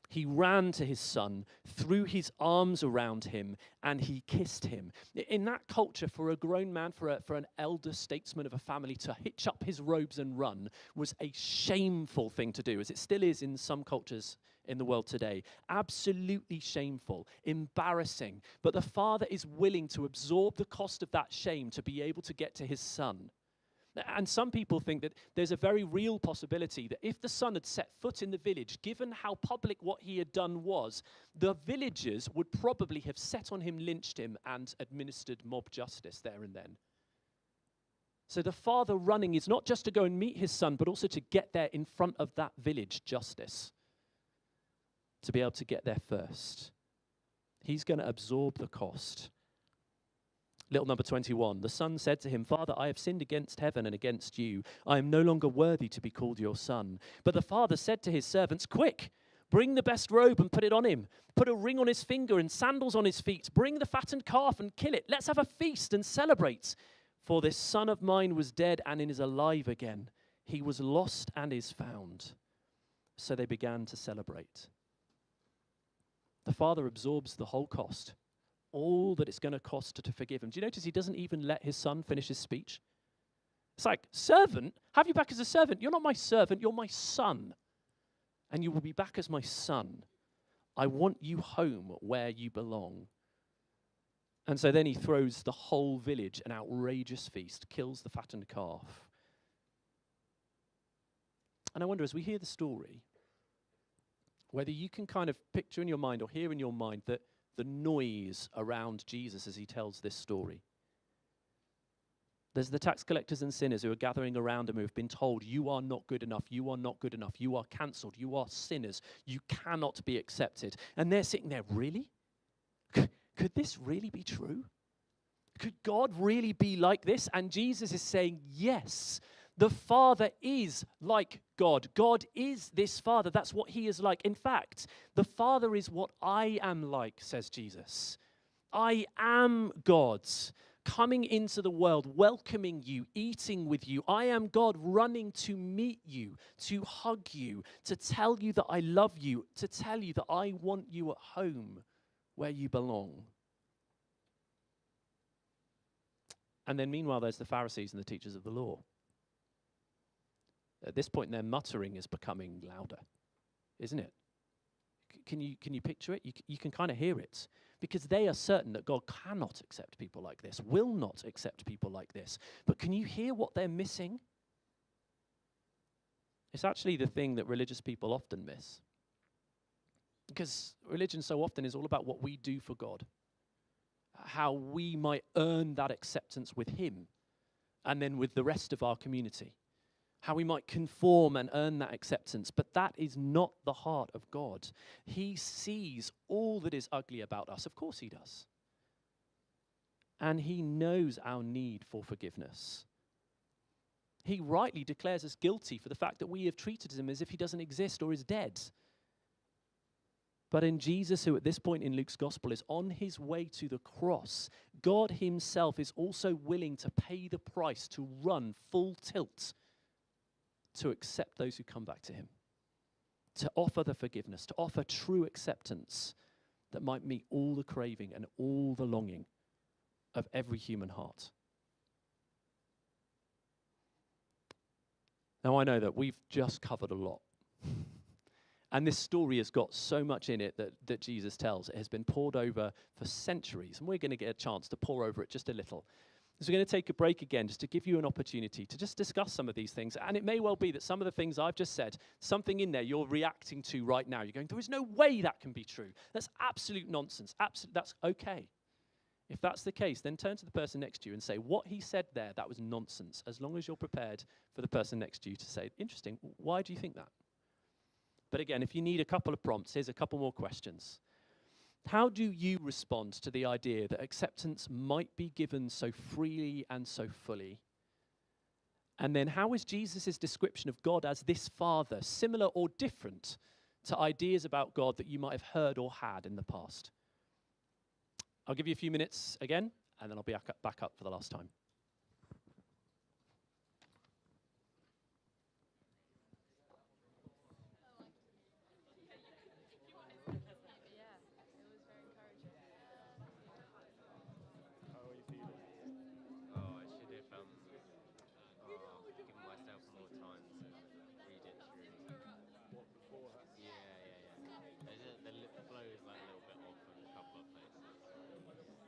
He ran to his son, threw his arms around him, and he kissed him. In that culture, for a grown man, for an elder statesman of a family to hitch up his robes and run was a shameful thing to do, as it still is in some cultures in the world today. Absolutely shameful, embarrassing. But the father is willing to absorb the cost of that shame to be able to get to his son. And some people think that there's a very real possibility that if the son had set foot in the village, given how public what he had done was, the villagers would probably have set on him, lynched him, and administered mob justice there and then. So the father running is not just to go and meet his son, but also to get there in front of that village justice, to be able to get there first. He's going to absorb the cost. Little number 21, the son said to him, Father, I have sinned against heaven and against you. I am no longer worthy to be called your son. But the father said to his servants, quick, bring the best robe and put it on him. Put a ring on his finger and sandals on his feet. Bring the fattened calf and kill it. Let's have a feast and celebrate. For this son of mine was dead and is alive again. He was lost and is found. So they began to celebrate. The father absorbs the whole cost. All that it's going to cost to forgive him. Do you notice he doesn't even let his son finish his speech? It's like, servant? Have you back as a servant? You're not my servant, you're my son. And you will be back as my son. I want you home where you belong. And so then he throws the whole village an outrageous feast, kills the fattened calf. And I wonder, as we hear the story, whether you can kind of picture in your mind or hear in your mind that the noise around Jesus as he tells this story. There's the tax collectors and sinners who are gathering around him who have been told, you are not good enough, you are not good enough, you are cancelled, you are sinners, you cannot be accepted. And they're sitting there, really? Could this really be true? Could God really be like this? And Jesus is saying, yes, the Father is like God. God is this Father. That's what he is like. In fact, the Father is what I am like, says Jesus. I am God, coming into the world, welcoming you, eating with you. I am God running to meet you, to hug you, to tell you that I love you, to tell you that I want you at home where you belong. And then meanwhile, there's the Pharisees and the teachers of the law. At this point, their muttering is becoming louder, isn't it? Can you picture it? You can kind of hear it, because they are certain that God cannot accept people like this, will not accept people like this. But can you hear what they're missing? It's actually the thing that religious people often miss. Because religion so often is all about what we do for God, how we might earn that acceptance with Him and then with the rest of our community, how we might conform and earn that acceptance. But that is not the heart of God. He sees all that is ugly about us. Of course He does. And He knows our need for forgiveness. He rightly declares us guilty for the fact that we have treated Him as if He doesn't exist or is dead. But in Jesus, who at this point in Luke's gospel is on His way to the cross, God Himself is also willing to pay the price, to run full tilt, to accept those who come back to Him, to offer the forgiveness, to offer true acceptance that might meet all the craving and all the longing of every human heart. Now, I know that we've just covered a lot. And this story has got so much in it that Jesus tells. It has been poured over for centuries, and we're going to get a chance to pour over it just a little. So we're going to take a break again just to give you an opportunity to just discuss some of these things. And it may well be that some of the things I've just said, something in there you're reacting to right now. You're going, there is no way that can be true. That's absolute nonsense. That's okay. If that's the case, then turn to the person next to you and say, what he said there, that was nonsense, as long as you're prepared for the person next to you to say, interesting, why do you think that? But again, if you need a couple of prompts, here's a couple more questions. How do you respond to the idea that acceptance might be given so freely and so fully? And then how is Jesus' description of God as this Father similar or different to ideas about God that you might have heard or had in the past? I'll give you a few minutes again, and then I'll be back up for the last time. Oh, I should have given myself more time to read it through. Yeah. The flow is like a little bit off in a couple of places. I didn't know.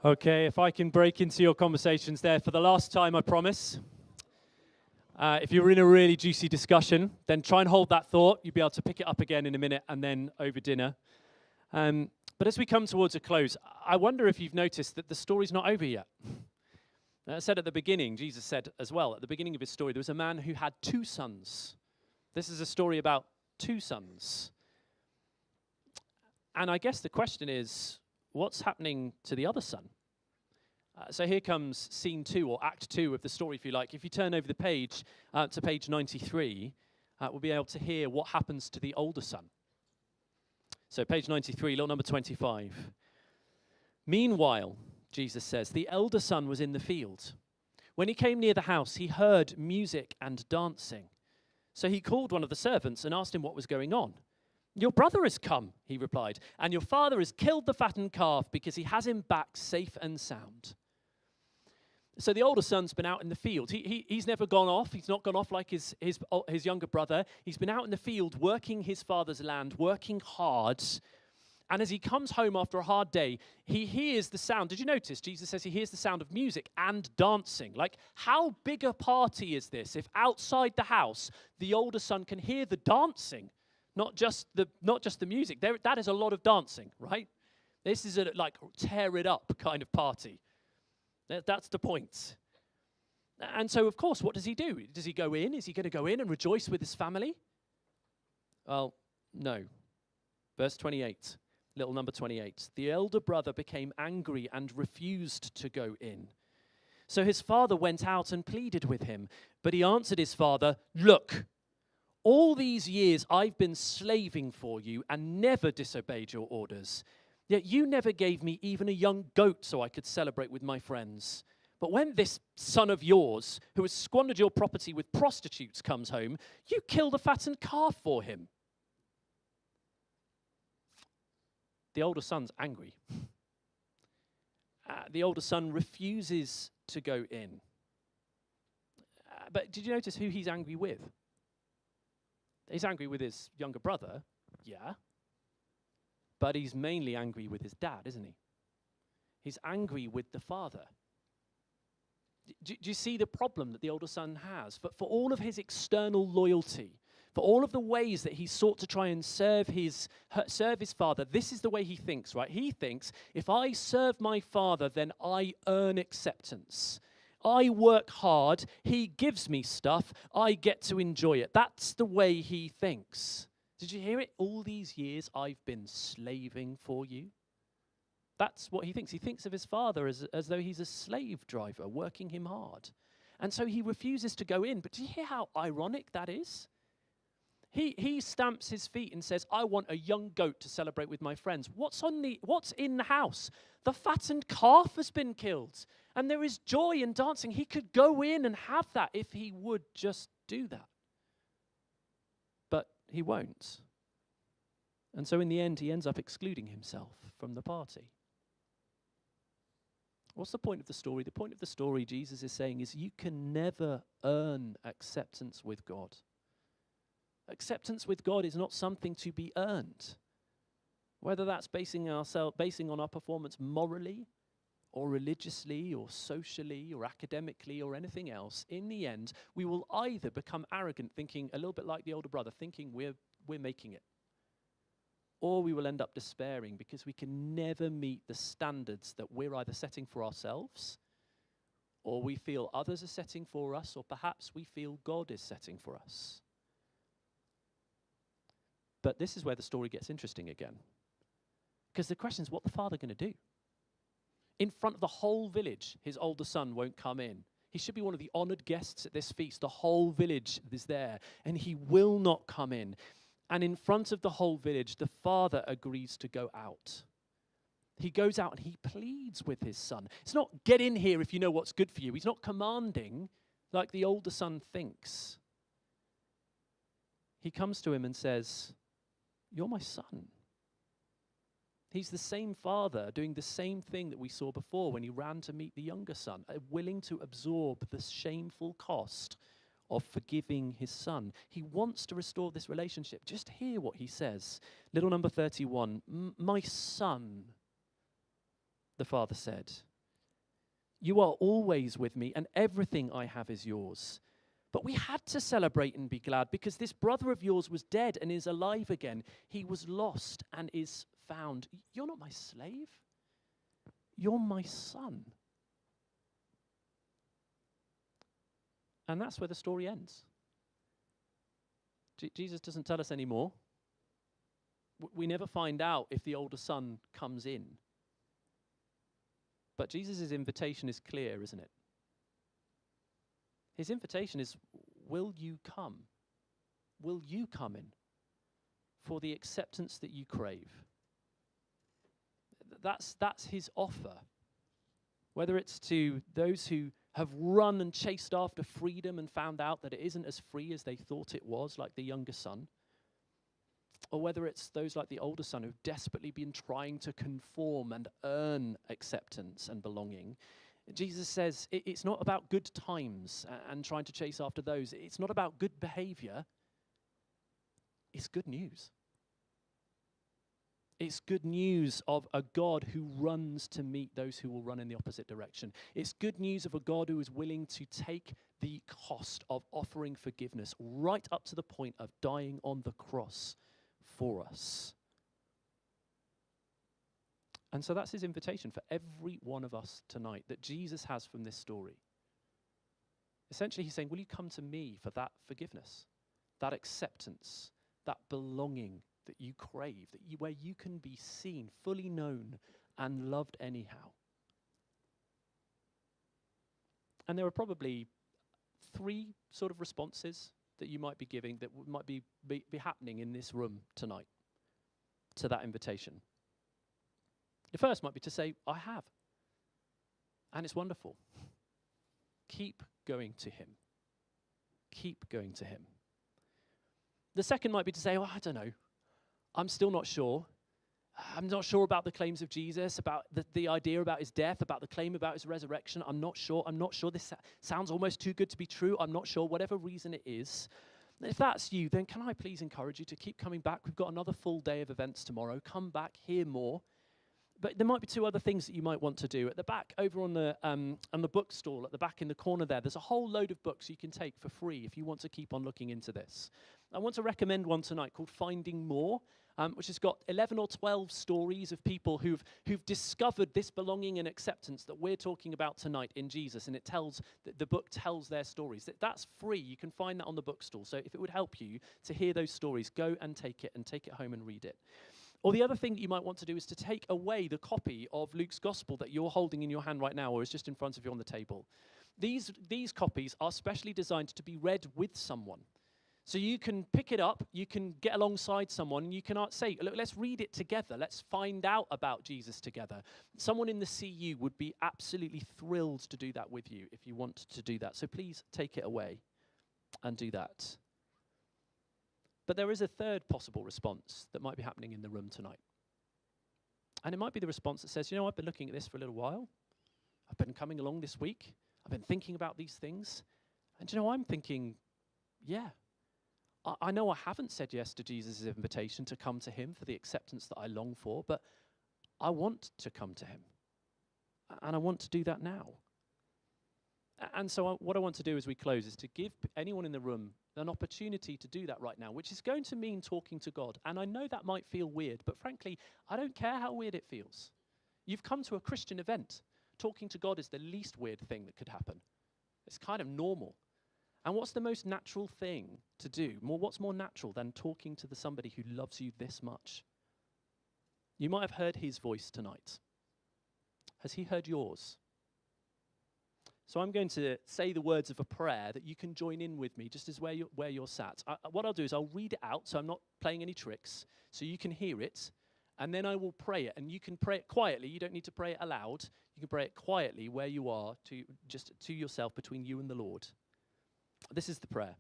Okay, if I can break into your conversations there for the last time, I promise. If you're in a really juicy discussion, then try and hold that thought. You'll be able to pick it up again in a minute and then over dinner. But as we come towards a close, I wonder if you've noticed that the story's not over yet. I said at the beginning, Jesus said as well, at the beginning of his story, there was a man who had 2 sons. This is a story about 2 sons. And I guess the question is, what's happening to the other son? So here comes scene 2, or act 2 of the story, if you like. If you turn over the page to page 93, we'll be able to hear what happens to the older son. So page 93, little number 25. Meanwhile, Jesus says, the elder son was in the field. When he came near the house, he heard music and dancing. So he called one of the servants and asked him what was going on. Your brother has come, he replied, and your father has killed the fattened calf because he has him back safe and sound. So the older son's been out in the field. He's never gone off. He's not gone off like his younger brother. He's been out in the field working his father's land, working hard. And as he comes home after a hard day, he hears the sound. Did you notice? Jesus says he hears the sound of music and dancing. Like, how big a party is this if outside the house, the older son can hear the dancing? Not just the music. That is a lot of dancing, right? This is a like tear it up kind of party. That's the point. And so, of course, what does he do? Does he go in? Is he going to go in and rejoice with his family? Well, no. Verse 28, little number 28. The elder brother became angry and refused to go in. So his father went out and pleaded with him. But he answered his father, look, all these years I've been slaving for you and never disobeyed your orders. Yet you never gave me even a young goat so I could celebrate with my friends. But when this son of yours, who has squandered your property with prostitutes, comes home, you kill the fattened calf for him. The older son's angry. The older son refuses to go in. But did you notice who he's angry with? He's angry with his younger brother, yeah. But he's mainly angry with his dad, isn't he? He's angry with the father. Do you see the problem that the older son has? For all of his external loyalty, for all of the ways that he sought to try and serve his father, this is the way he thinks, right? He thinks, if I serve my father, then I earn acceptance. I work hard, he gives me stuff, I get to enjoy it. That's the way he thinks. Did you hear it? All these years I've been slaving for you. That's what he thinks. He thinks of his father as though he's a slave driver working him hard. And so he refuses to go in. But do you hear how ironic that is? He stamps his feet and says, I want a young goat to celebrate with my friends. What's in the house? The fattened calf has been killed. And there is joy and dancing. He could go in and have that if he would just do that. But he won't. And so in the end, he ends up excluding himself from the party. What's the point of the story? The point of the story, Jesus is saying, is you can never earn acceptance with God. Acceptance with God is not something to be earned. Whether that's basing on our performance morally, or religiously, or socially, or academically, or anything else, in the end, we will either become arrogant, thinking a little bit like the older brother, thinking we're making it, or we will end up despairing because we can never meet the standards that we're either setting for ourselves, or we feel others are setting for us, or perhaps we feel God is setting for us. But this is where the story gets interesting again. Because the question is, what the father going to do? In front of the whole village, his older son won't come in. He should be one of the honored guests at this feast. The whole village is there, and he will not come in. And in front of the whole village, the father agrees to go out. He goes out and he pleads with his son. It's not, get in here if you know what's good for you. He's not commanding like the older son thinks. He comes to him and says, you're my son. He's the same father doing the same thing that we saw before when he ran to meet the younger son, willing to absorb the shameful cost of forgiving his son. He wants to restore this relationship. Just hear what he says. Little number 31, my son, the father said. You are always with me, and everything I have is yours. But we had to celebrate and be glad because this brother of yours was dead and is alive again. He was lost and is found. You're not my slave. You're my son. And that's where the story ends. Jesus doesn't tell us anymore. We never find out if the older son comes in. But Jesus' invitation is clear, isn't it? His invitation is, will you come? Will you come in for the acceptance that you crave? That's his offer. Whether it's to those who have run and chased after freedom and found out that it isn't as free as they thought it was, like the younger son, or whether it's those like the older son who've desperately been trying to conform and earn acceptance and belonging. Jesus says it's not about good times and trying to chase after those. It's not about good behavior. It's good news. It's good news of a God who runs to meet those who will run in the opposite direction. It's good news of a God who is willing to take the cost of offering forgiveness right up to the point of dying on the cross for us. And so that's his invitation for every one of us tonight that Jesus has from this story. Essentially, he's saying, will you come to me for that forgiveness, that acceptance, that belonging that you crave, where you can be seen, fully known, and loved anyhow? And there are probably three sort of responses that you might be giving that might be happening in this room tonight to that invitation. The first might be to say, I have. And it's wonderful. Keep going to him. Keep going to him. The second might be to say, oh, I don't know. I'm still not sure. I'm not sure about the claims of Jesus, about the idea about his death, about the claim about his resurrection. I'm not sure. This sounds almost too good to be true. I'm not sure. Whatever reason it is. If that's you, then can I please encourage you to keep coming back? We've got another full day of events tomorrow. Come back, hear more. But there might be two other things that you might want to do. At the back, over on the bookstall, at the back in the corner there's a whole load of books you can take for free if you want to keep on looking into this. I want to recommend one tonight called Finding More, which has got 11 or 12 stories of people who've discovered this belonging and acceptance that we're talking about tonight in Jesus, and the book tells their stories. That's free. You can find that on the bookstall. So if it would help you to hear those stories, go and take it home and read it. Or the other thing that you might want to do is to take away the copy of Luke's Gospel that you're holding in your hand right now or is just in front of you on the table. These copies are specially designed to be read with someone. So you can pick it up, you can get alongside someone, and you can say, look, let's read it together. Let's find out about Jesus together. Someone in the CU would be absolutely thrilled to do that with you if you want to do that. So please take it away and do that. But there is a third possible response that might be happening in the room tonight. And it might be the response that says, I've been looking at this for a little while. I've been coming along this week. I've been thinking about these things. And I'm thinking, yeah, I know I haven't said yes to Jesus' invitation to come to him for the acceptance that I long for, but I want to come to him. And I want to do that now. And so what I want to do as we close is to give anyone in the room an opportunity to do that right now, which is going to mean talking to God. And I know that might feel weird, but frankly, I don't care how weird it feels. You've come to a Christian event. Talking to God is the least weird thing that could happen. It's kind of normal. And what's the most natural thing to do? What's more natural than talking to somebody who loves you this much? You might have heard his voice tonight. Has he heard yours? So I'm going to say the words of a prayer that you can join in with me, just as where you're sat. What I'll do is I'll read it out, so I'm not playing any tricks, so you can hear it, and then I will pray it. And you can pray it quietly. You don't need to pray it aloud. You can pray it quietly where you are, just to yourself, between you and the Lord. This is the prayer.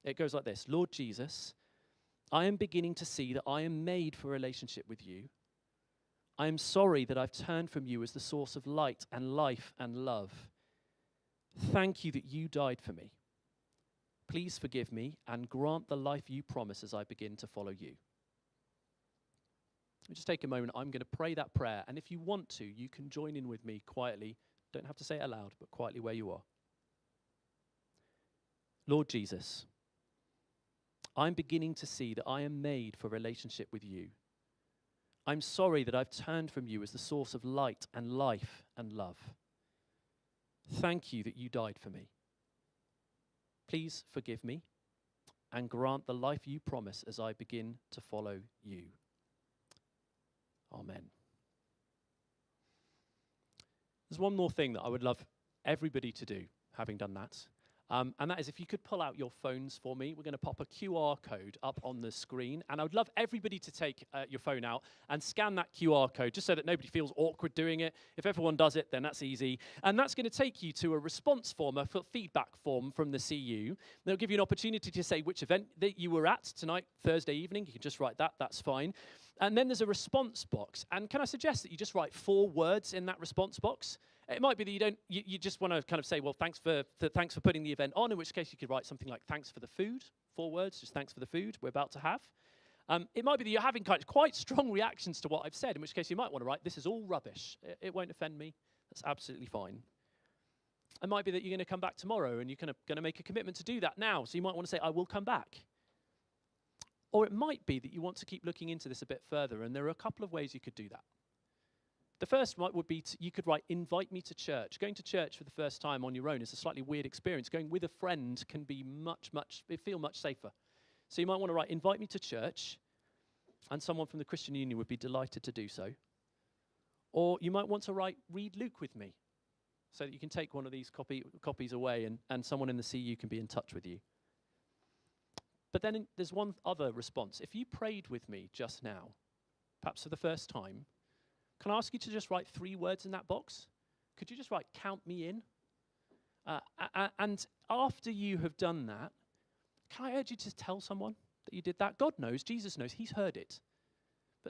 It goes like this. Lord Jesus, I am beginning to see that I am made for a relationship with you. I am sorry that I've turned from you as the source of light and life and love. Thank you that you died for me. Please forgive me and grant the life you promise as I begin to follow you. Just take a moment. I'm going to pray that prayer. And if you want to, you can join in with me quietly Don't have to say it aloud, but quietly where you are. Lord Jesus, I'm beginning to see that I am made for relationship with you. I'm sorry that I've turned from you as the source of light and life and love. Thank you that you died for me. Please forgive me and grant the life you promise as I begin to follow you. Amen. There's one more thing that I would love everybody to do, having done that. And that is if you could pull out your phones for me. We're going to pop a QR code up on the screen. And I would love everybody to take your phone out and scan that QR code just so that nobody feels awkward doing it. If everyone does it, then that's easy. And that's going to take you to a response form, a feedback form from the CU. They'll give you an opportunity to say which event that you were at tonight, Thursday evening. You can just write that. That's fine. And then there's a response box. And can I suggest that you just write 4 words in that response box? It might be that you just want to kind of say, well, thanks for putting the event on, in which case you could write something like, thanks for the food, 4 words, just thanks for the food we're about to have. It might be that you're having quite strong reactions to what I've said, in which case you might want to write, this is all rubbish. It won't offend me. That's absolutely fine. It might be that you're going to come back tomorrow and you're going to make a commitment to do that now. So you might want to say, I will come back. Or it might be that you want to keep looking into this a bit further, and there are a couple of ways you could do that. The first would be you could write, invite me to church. Going to church for the first time on your own is a slightly weird experience. Going with a friend can be feel much safer. So you might want to write, invite me to church, and someone from the Christian Union would be delighted to do so. Or you might want to write, read Luke with me, so that you can take one of these copies away and someone in the CU can be in touch with you. But then there's one other response. If you prayed with me just now, perhaps for the first time, can I ask you to just write 3 words in that box? Could you just write, count me in? And after you have done that, can I urge you to tell someone that you did that? God knows, Jesus knows, he's heard it.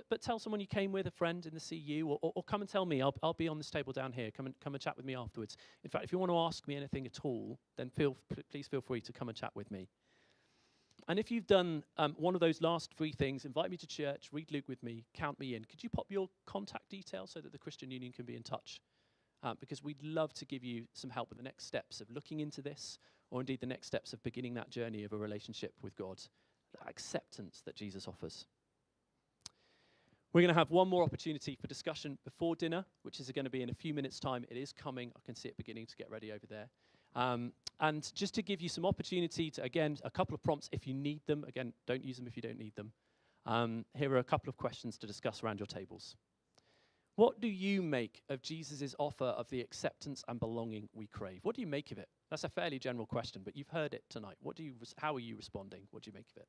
But tell someone you came with, a friend in the CU, or come and tell me. I'll be on this table down here. Come and chat with me afterwards. In fact, if you want to ask me anything at all, then please feel free to come and chat with me. And if you've done one of those last 3 things, invite me to church, read Luke with me, count me in, could you pop your contact details so that the Christian Union can be in touch? Because we'd love to give you some help with the next steps of looking into this, or indeed the next steps of beginning that journey of a relationship with God, that acceptance that Jesus offers. We're going to have one more opportunity for discussion before dinner, which is going to be in a few minutes' time. It is coming. I can see it beginning to get ready over there. And just to give you some opportunity to, again, a couple of prompts if you need them. Again, don't use them if you don't need them. Here are a couple of questions to discuss around your tables. What do you make of Jesus' offer of the acceptance and belonging we crave? What do you make of it? That's a fairly general question, but you've heard it tonight. How are you responding? What do you make of it?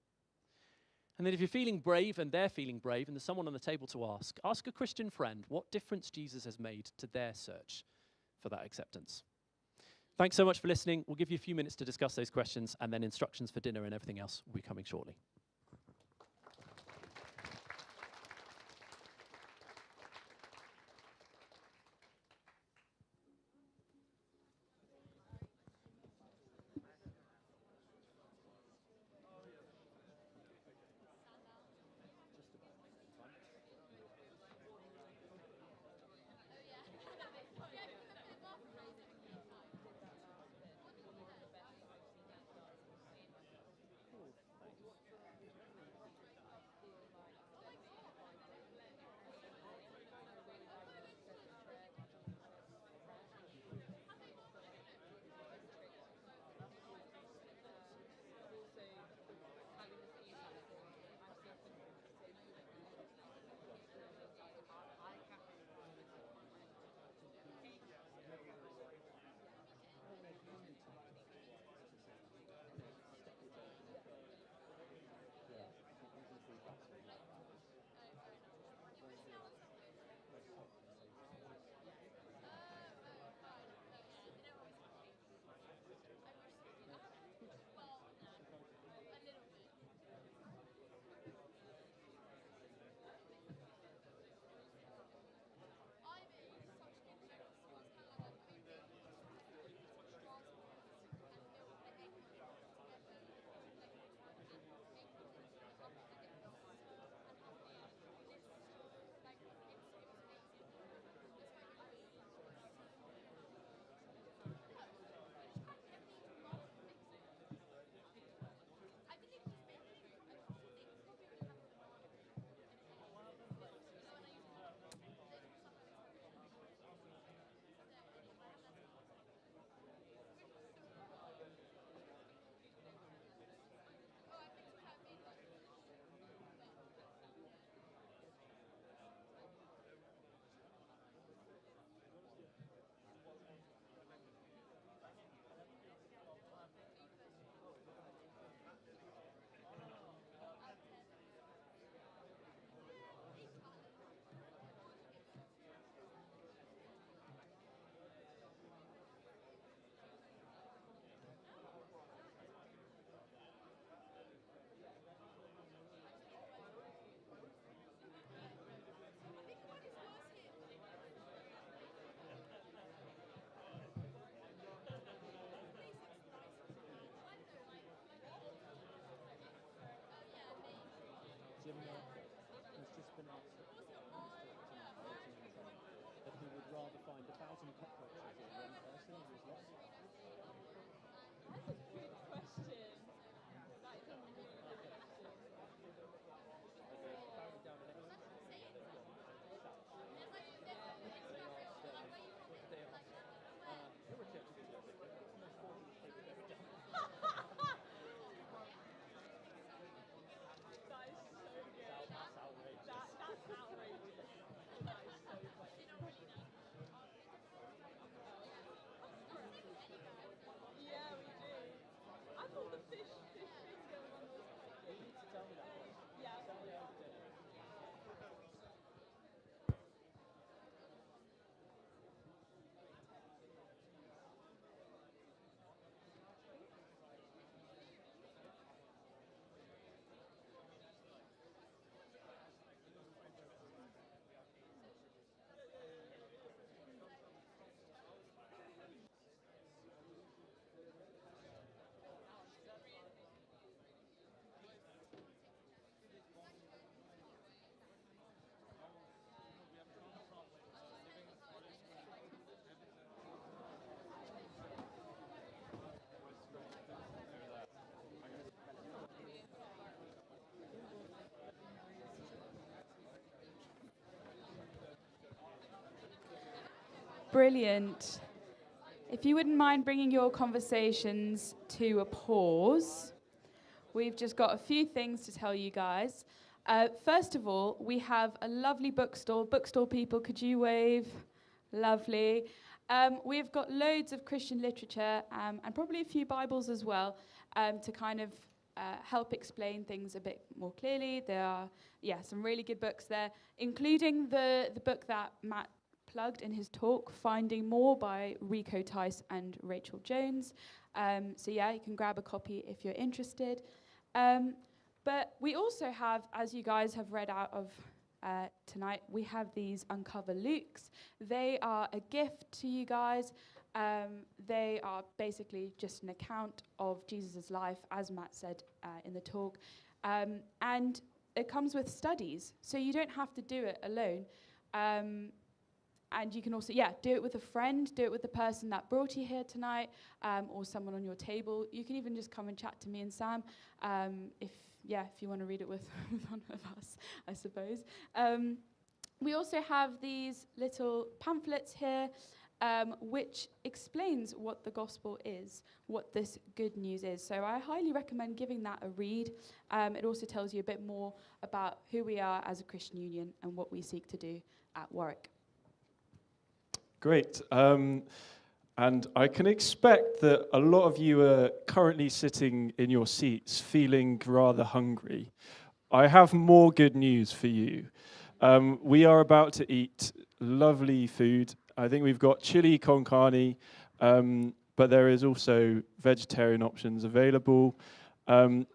And then if you're feeling brave and they're feeling brave and there's someone on the table to ask a Christian friend what difference Jesus has made to their search for that acceptance. Thanks so much for listening. We'll give you a few minutes to discuss those questions, and then instructions for dinner and everything else will be coming shortly. Brilliant. If you wouldn't mind bringing your conversations to a pause, we've just got a few things to tell you guys. First of all, we have a lovely bookstore. Bookstore people, could you wave? Lovely. We've got loads of Christian literature and probably a few Bibles as well to kind of help explain things a bit more clearly. There are, some really good books there, including the book that Matt plugged in his talk, Finding More by Rico Tice and Rachel Jones. You can grab a copy if you're interested. But we also have, as you guys have read out of tonight, we have these Uncover Lukes. They are a gift to you guys. They are basically just an account of Jesus' life, as Matt said in the talk. And it comes with studies, so you don't have to do it alone. And you can also, do it with a friend, do it with the person that brought you here tonight, or someone on your table. You can even just come and chat to me and Sam, if you want to read it with one of us, I suppose. We also have these little pamphlets here, which explains what the gospel is, what this good news is. So I highly recommend giving that a read. It also tells you a bit more about who we are as a Christian Union and what we seek to do at Warwick. Great. And I can expect that a lot of you are currently sitting in your seats feeling rather hungry. I have more good news for you. We are about to eat lovely food. I think we've got chili con carne, but there is also vegetarian options available.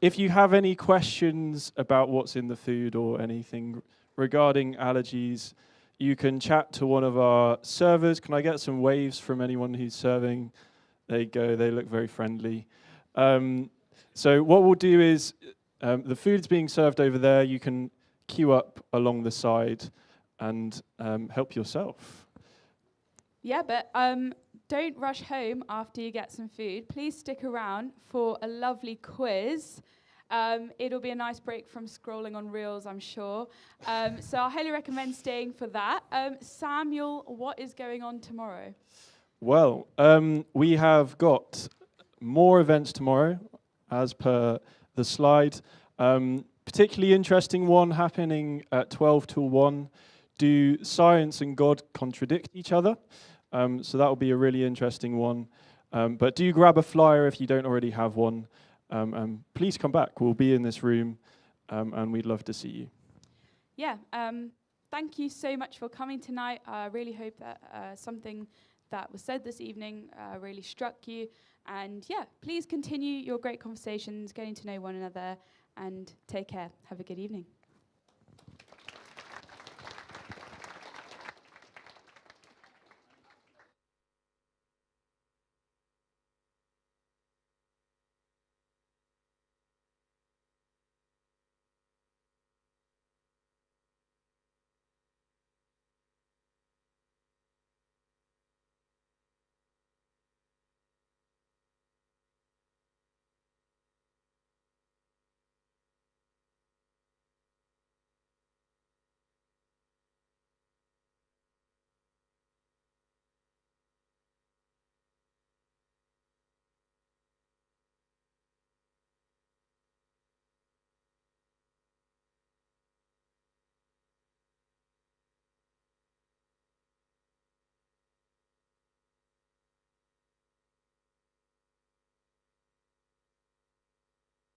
If you have any questions about what's in the food or anything regarding allergies, you can chat to one of our servers. Can I get some waves from anyone who's serving? There you go, they look very friendly. So what we'll do is, the food's being served over there. You can queue up along the side and help yourself. Yeah, but don't rush home after you get some food. Please stick around for a lovely quiz. It'll be a nice break from scrolling on Reels, I'm sure. So I highly recommend staying for that. Samuel, what is going on tomorrow? Well, we have got more events tomorrow, as per the slide. Particularly interesting one happening at 12 till 1. Do science and God contradict each other? So that will be a really interesting one. But do grab a flyer if you don't already have one. Please come back. We'll be in this room, and we'd love to see you. Thank you so much for coming tonight. I really hope that something that was said this evening really struck you. And please continue your great conversations, getting to know one another, and take care. Have a good evening.